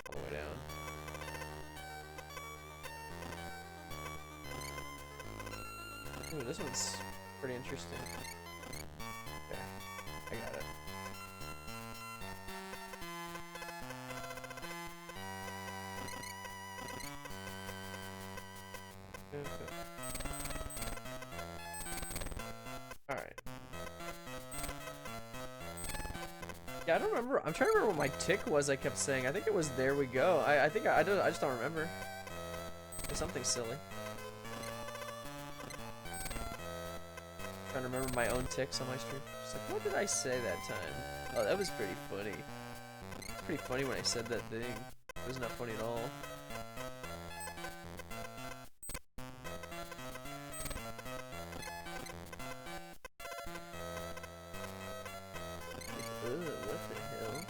S1: All the way down. Ooh, this one's pretty interesting. Yeah, I don't remember. I'm trying to remember what my tick was. I kept saying. I think it was there we go. I think I just don't remember. It's something silly. Trying to remember my own ticks on my stream. Just like, what did I say that time? Oh, that was pretty funny. It's pretty funny when I said that thing. It was not funny at all. Ugh, what the hell?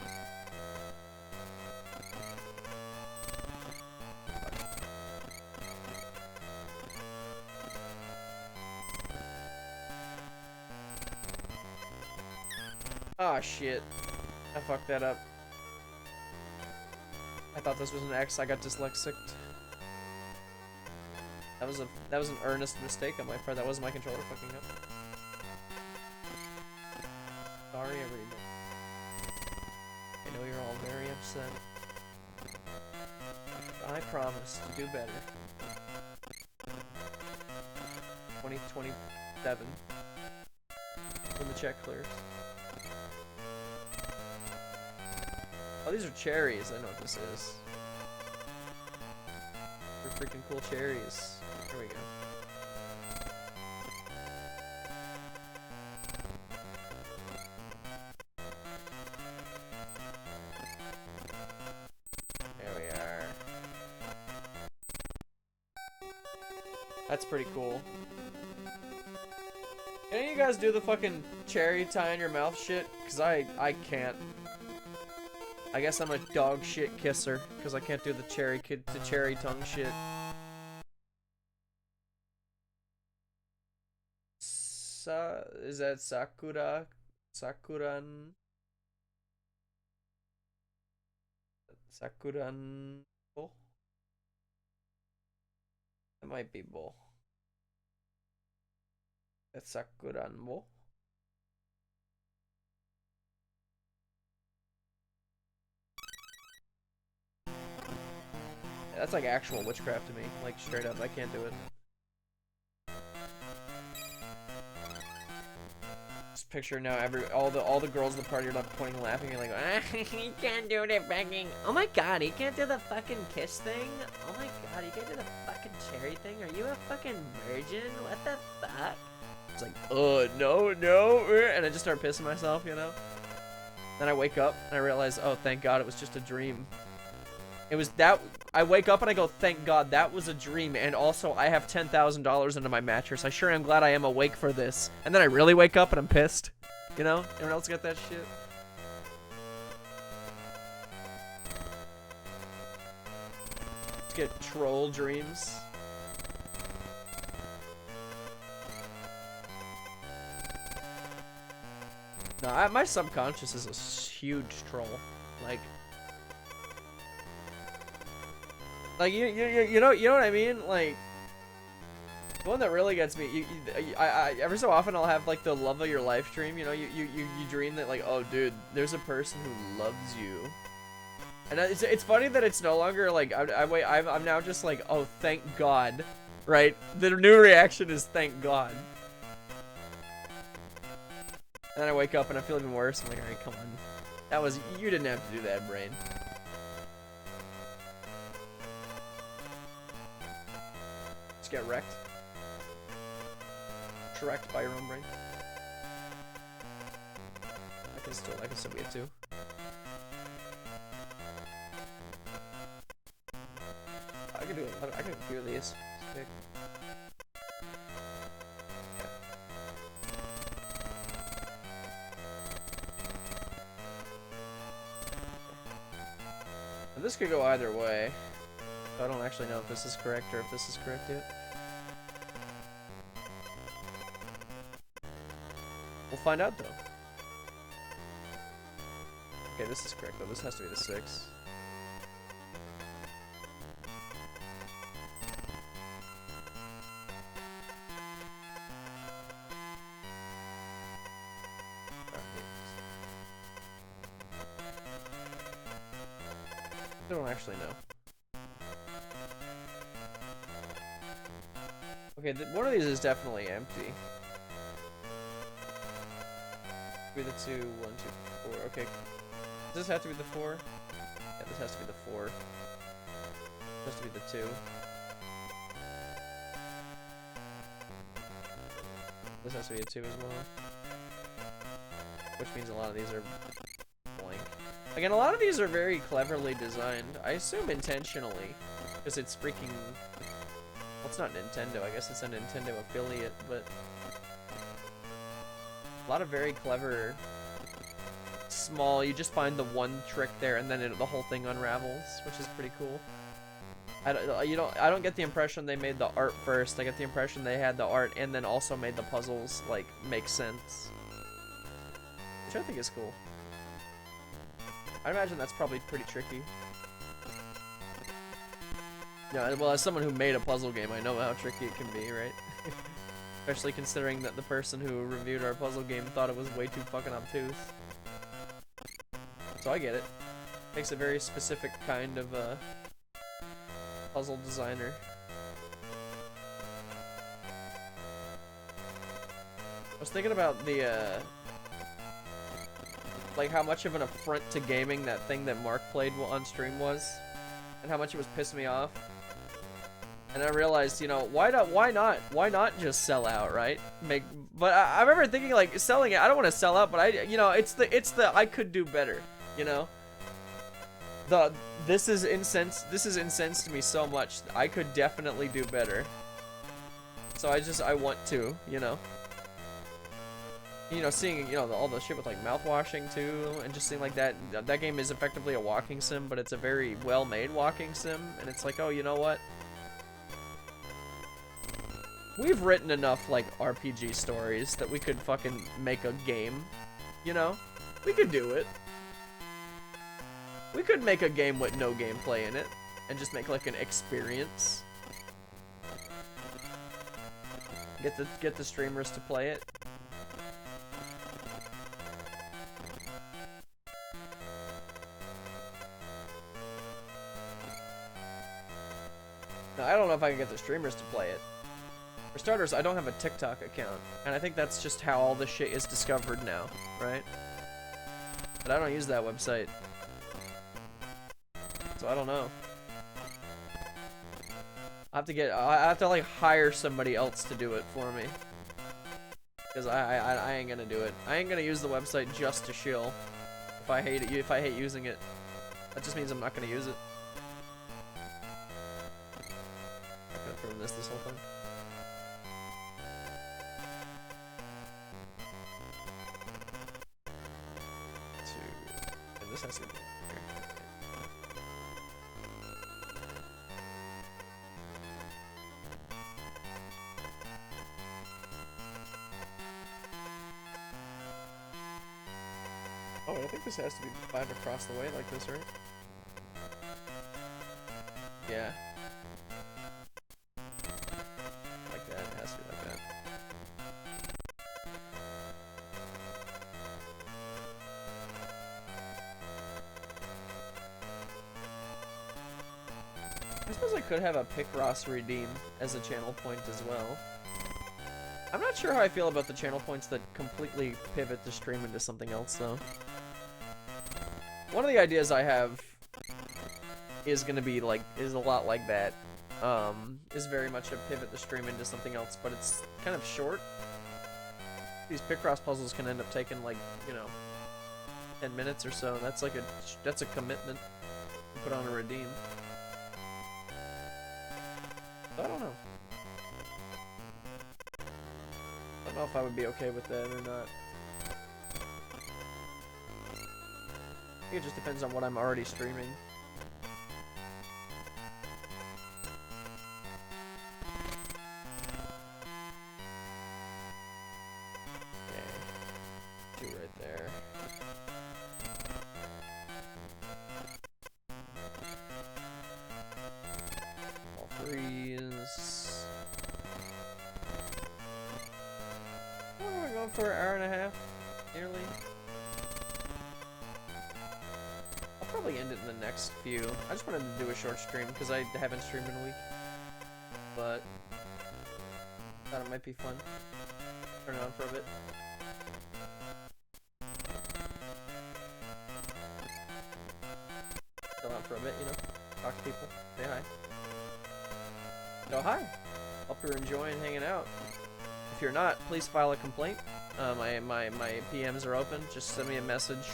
S1: Ah, shit. I fucked that up. I thought this was an X. I got dyslexic. That was an earnest mistake on my part. That wasn't my controller fucking up. Sorry, everybody. I know you're all very upset. I promise to do better. 2027. When the check clears. Oh, these are cherries. I know what this is. They're freaking cool cherries. Here we go. There we are. That's pretty cool. Can any of you guys do the fucking cherry tie in your mouth shit? Cause I can't. I guess I'm a dog shit kisser because I can't do the cherry tongue shit. Is that Sakura? Sakuran? Sakuran? Bull? That might be bull. That's Sakuran bull. That's like actual witchcraft to me, like straight up. I can't do it. Just picture now, all the girls in the party are like pointing, laughing, and like, ah, he can't do the begging. Oh my god, he can't do the fucking kiss thing. Oh my god, he can't do the fucking cherry thing. Are you a fucking virgin? What the fuck? It's like, no, and I just start pissing myself, you know. Then I wake up and I realize, oh, thank God, it was just a dream. It was that. I wake up and I go, thank God, that was a dream, and also I have $10,000 under my mattress. I sure am glad I am awake for this. And then I really wake up and I'm pissed. You know? Anyone else got that shit? Let's get troll dreams. No, my subconscious is a huge troll. Like you know what I mean? Like, the one that really gets me, I every so often I'll have like the love of your life dream. You know, you dream that like, oh dude, there's a person who loves you, and it's funny that it's no longer like I'm now just like, oh thank God, right? The new reaction is thank God. And then I wake up and I feel even worse. I'm like, alright, come on, you didn't have to do that, brain. Just get wrecked. Wrecked by your own brain. I can still be it too. I can do a few of these. Sick. And this could go either way. I don't actually know if this is correct or if this is correct yet. We'll find out though. Okay, this is correct though. This has to be the 6. I don't actually know. Okay, one of these is definitely empty. Be the 2, 1, 2, 4. Okay. Does this have to be the 4? Yeah, this has to be the 4. This has to be the 2. This has to be a 2 as well. Which means a lot of these are blank. Again, a lot of these are very cleverly designed. I assume intentionally. Because it's freaking... Well, it's not Nintendo. I guess it's a Nintendo affiliate, but... A lot of very clever... Small, you just find the one trick there and then the whole thing unravels, which is pretty cool. I don't get the impression they made the art first. I get the impression they had the art and then also made the puzzles like make sense. Which I think is cool. I imagine that's probably pretty tricky. Yeah, well, as someone who made a puzzle game, I know how tricky it can be, right? Especially considering that the person who reviewed our puzzle game thought it was way too fucking obtuse. So I get it. Makes a very specific kind of puzzle designer. I was thinking about the like how much of an affront to gaming that thing that Mark played on stream was, and how much it was pissing me off. And I realized, you know, why not just sell out, right? But I remember thinking like selling it. I don't want to sell out, but you know, it's the I could do better. You know, this is incensed me so much. I could definitely do better. So I want to, you know, seeing, you know, all the shit with like mouth washing too, and just seeing like that game is effectively a walking sim, but it's a very well made walking sim, and it's like, oh, you know what? We've written enough like RPG stories that we could fucking make a game, you know? We could do it. We could make a game with no gameplay in it, and just make like an experience. Get the streamers to play it. Now, I don't know if I can get the streamers to play it. For starters, I don't have a TikTok account, and I think that's just how all this shit is discovered now, right? But I don't use that website. So I don't know. I have to like hire somebody else to do it for me. Because I ain't gonna do it. I ain't gonna use the website just to shill. If I hate using it. That just means I'm not gonna use it. I'm gonna prove this whole thing. And this has to be here. Oh, I think this has to be 5 across the way like this, right? Yeah. Like that, it has to be like that. I suppose I could have a Picross redeem as a channel point as well. I'm not sure how I feel about the channel points that completely pivot the stream into something else, though. One of the ideas I have is gonna be like, is a lot like that. Is very much a pivot the stream into something else, but it's kind of short. These Picross puzzles can end up taking like, you know, 10 minutes or so. That's like that's a commitment to put on a redeem. So I don't know. I don't know if I would be okay with that or not. It just depends on what I'm already streaming. Okay. 2 right there. All 3s. What am I going for? An hour and a half? Nearly? Probably end it in the next few. I just wanted to do a short stream because I haven't streamed in a week. But thought it might be fun. Turn it on for a bit. bit, you know, talk to people, say hi. So hi, hope you're enjoying hanging out. If you're not, please file a complaint. My PMs are open. Just send me a message.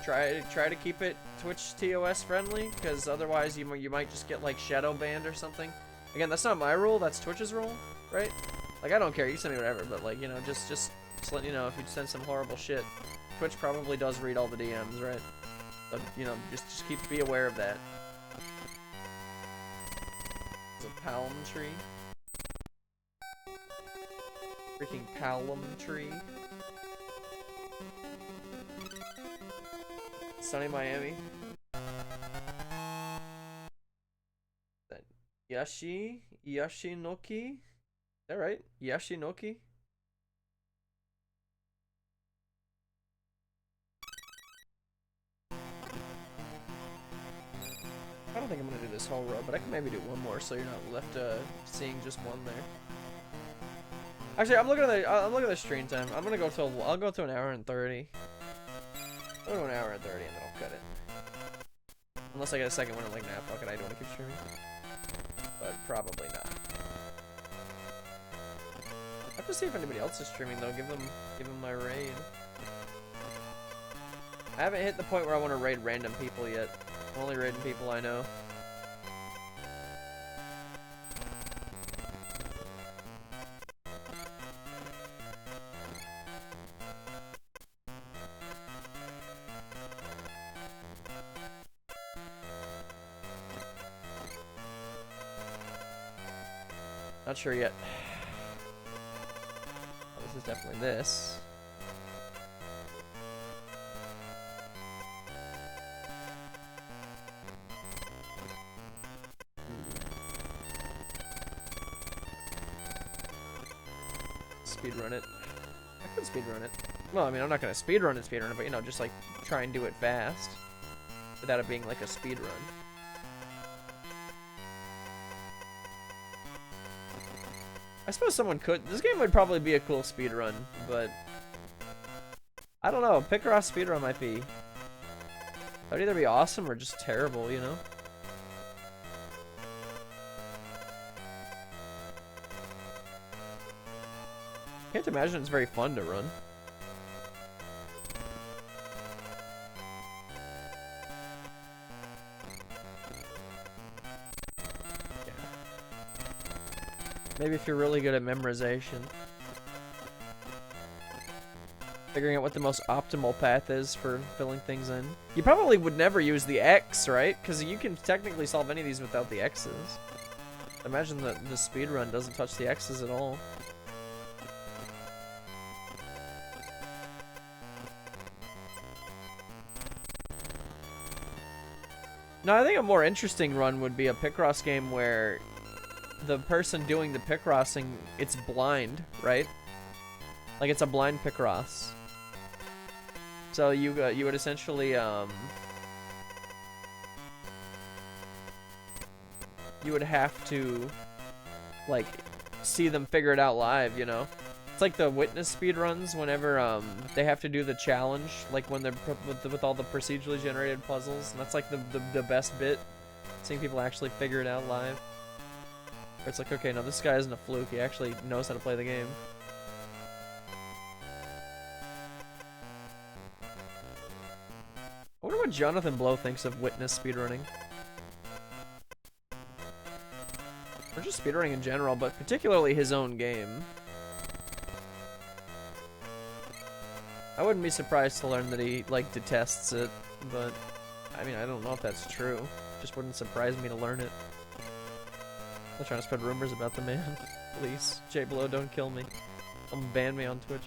S1: Try to keep it Twitch TOS friendly, because otherwise you might just get like shadow banned or something. Again, that's not my rule. That's Twitch's rule, right? Like I don't care. You can send me whatever, but like, you know, just let you know if you send some horrible shit. Twitch probably does read all the DMs, right? But you know, just be aware of that. There's a palm tree. Freaking palm tree. Sunny Miami. Then Yashinoki? Is that right? Yashinoki? I don't think I'm gonna do this whole row, but I can maybe do one more so you're not left seeing just one there. Actually, I'm looking at the stream time. I'll go to an hour and 30. I'll go to an hour and 30 and then I'll cut it. Unless I get a second one, I'm like, nah, fuck it, I don't want to keep streaming. But probably not. I have to see if anybody else is streaming though. Give them my raid. I haven't hit the point where I want to raid random people yet. I'm only raiding people I know. Not sure yet. Oh, this is definitely this. Speedrun it. I could speedrun it. Well, I mean, I'm not gonna speedrun it, but you know, just like try and do it fast without it being like a speedrun. I suppose someone could. This game would probably be a cool speedrun, but I don't know. Picross speedrun might be. That would either be awesome or just terrible, you know? Can't imagine it's very fun to run. Maybe if you're really good at memorization. Figuring out what the most optimal path is for filling things in. You probably would never use the X, right? Because you can technically solve any of these without the X's. Imagine that the speedrun doesn't touch the X's at all. No, I think a more interesting run would be a Picross game where the person doing the Picrossing, it's blind, right? Like it's a blind Picross. So you would essentially you would have to like see them figure it out live, you know? It's like the witness speedruns whenever they have to do the challenge, like when they're with all the procedurally generated puzzles, and that's like the best bit, seeing people actually figure it out live. Where it's like, okay, no, this guy isn't a fluke, he actually knows how to play the game. I wonder what Jonathan Blow thinks of witness speedrunning. Or just speedrunning in general, but particularly his own game. I wouldn't be surprised to learn that he, like, detests it, but, I mean, I don't know if that's true. It just wouldn't surprise me to learn it. I'm not trying to spread rumors about the man. Please, J Blow, don't kill me. Don't ban me on Twitch.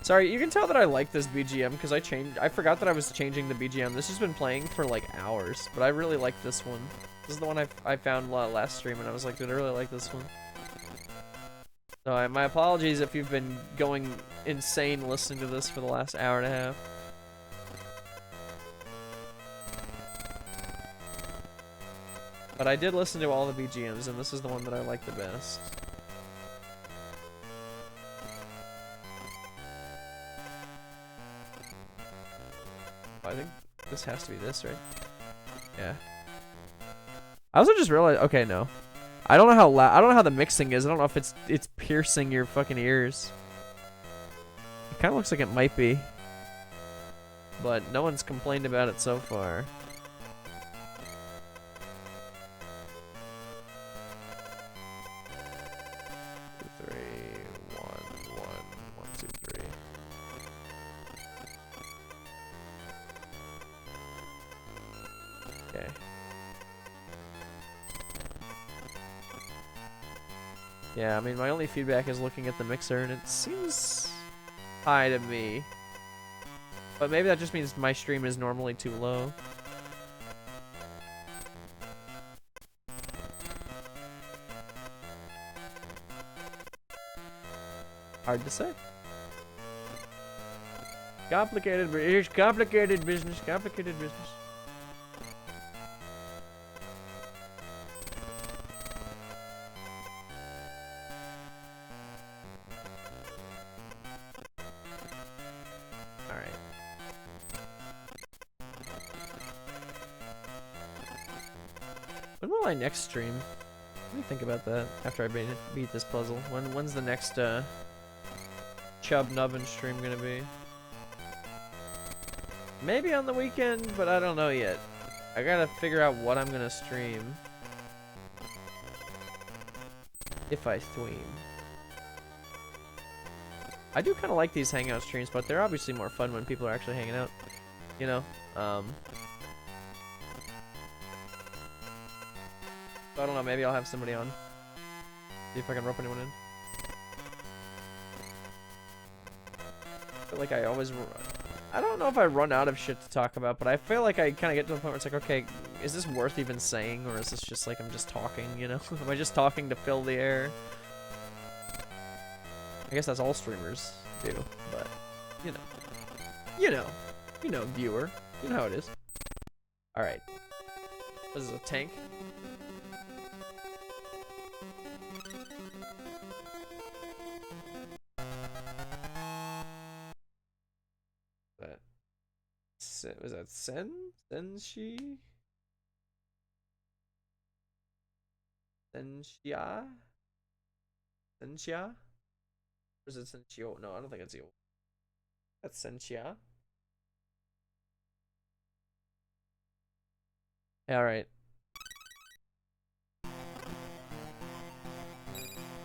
S1: Sorry, you can tell that I like this BGM because I forgot that I was changing the BGM. This has been playing for like hours, but I really like this one. This is the one I found last stream, and I was like, dude, I really like this one. So my apologies if you've been going insane listening to this for the last hour and a half. But I did listen to all the BGMs, and this is the one that I like the best. I think this has to be this, right? Yeah. I also just realized. Okay, no. I don't know how loud. I don't know how the mixing is. I don't know if it's piercing your fucking ears. It kind of looks like it might be, but no one's complained about it so far. Yeah, I mean, my only feedback is looking at the mixer, and it seems high to me. But maybe that just means my stream is normally too low. Hard to say. Complicated business, complicated business, complicated business. When will I next stream? Let me think about that after I beat this puzzle. When's the next Chub Nubbin stream gonna be? Maybe on the weekend, but I don't know yet. I gotta figure out what I'm gonna stream. If I stream. I do kind of like these hangout streams, but they're obviously more fun when people are actually hanging out. You know? So I don't know, maybe I'll have somebody on. See if I can rope anyone in. I feel like I always... I don't know if I run out of shit to talk about, but I feel like I kind of get to the point where it's like, okay, is this worth even saying, or is this just like I'm just talking, you know? Am I just talking to fill the air? I guess that's all streamers do, but, you know, viewer, you know how it is. Alright. This is a tank. Was that Senshi? Senshia? Senshia? Or is it Senshio? No, I don't think it's you. That's Senshia. Alright. Let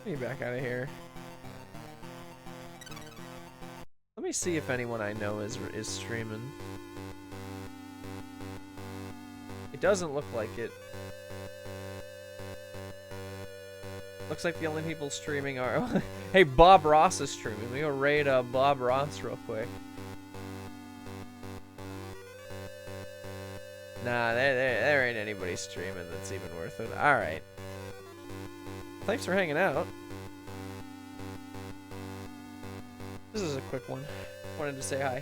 S1: me back out of here. Let me see if anyone I know is streaming. It doesn't look like it. Looks like the only people streaming are... Hey, Bob Ross is streaming. Let me go raid Bob Ross real quick. Nah, there ain't anybody streaming that's even worth it. Alright. Thanks for hanging out. This is a quick one. Wanted to say hi.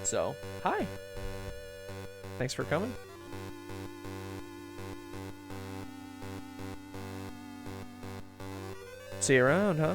S1: So, hi. Thanks for coming. See you around, huh?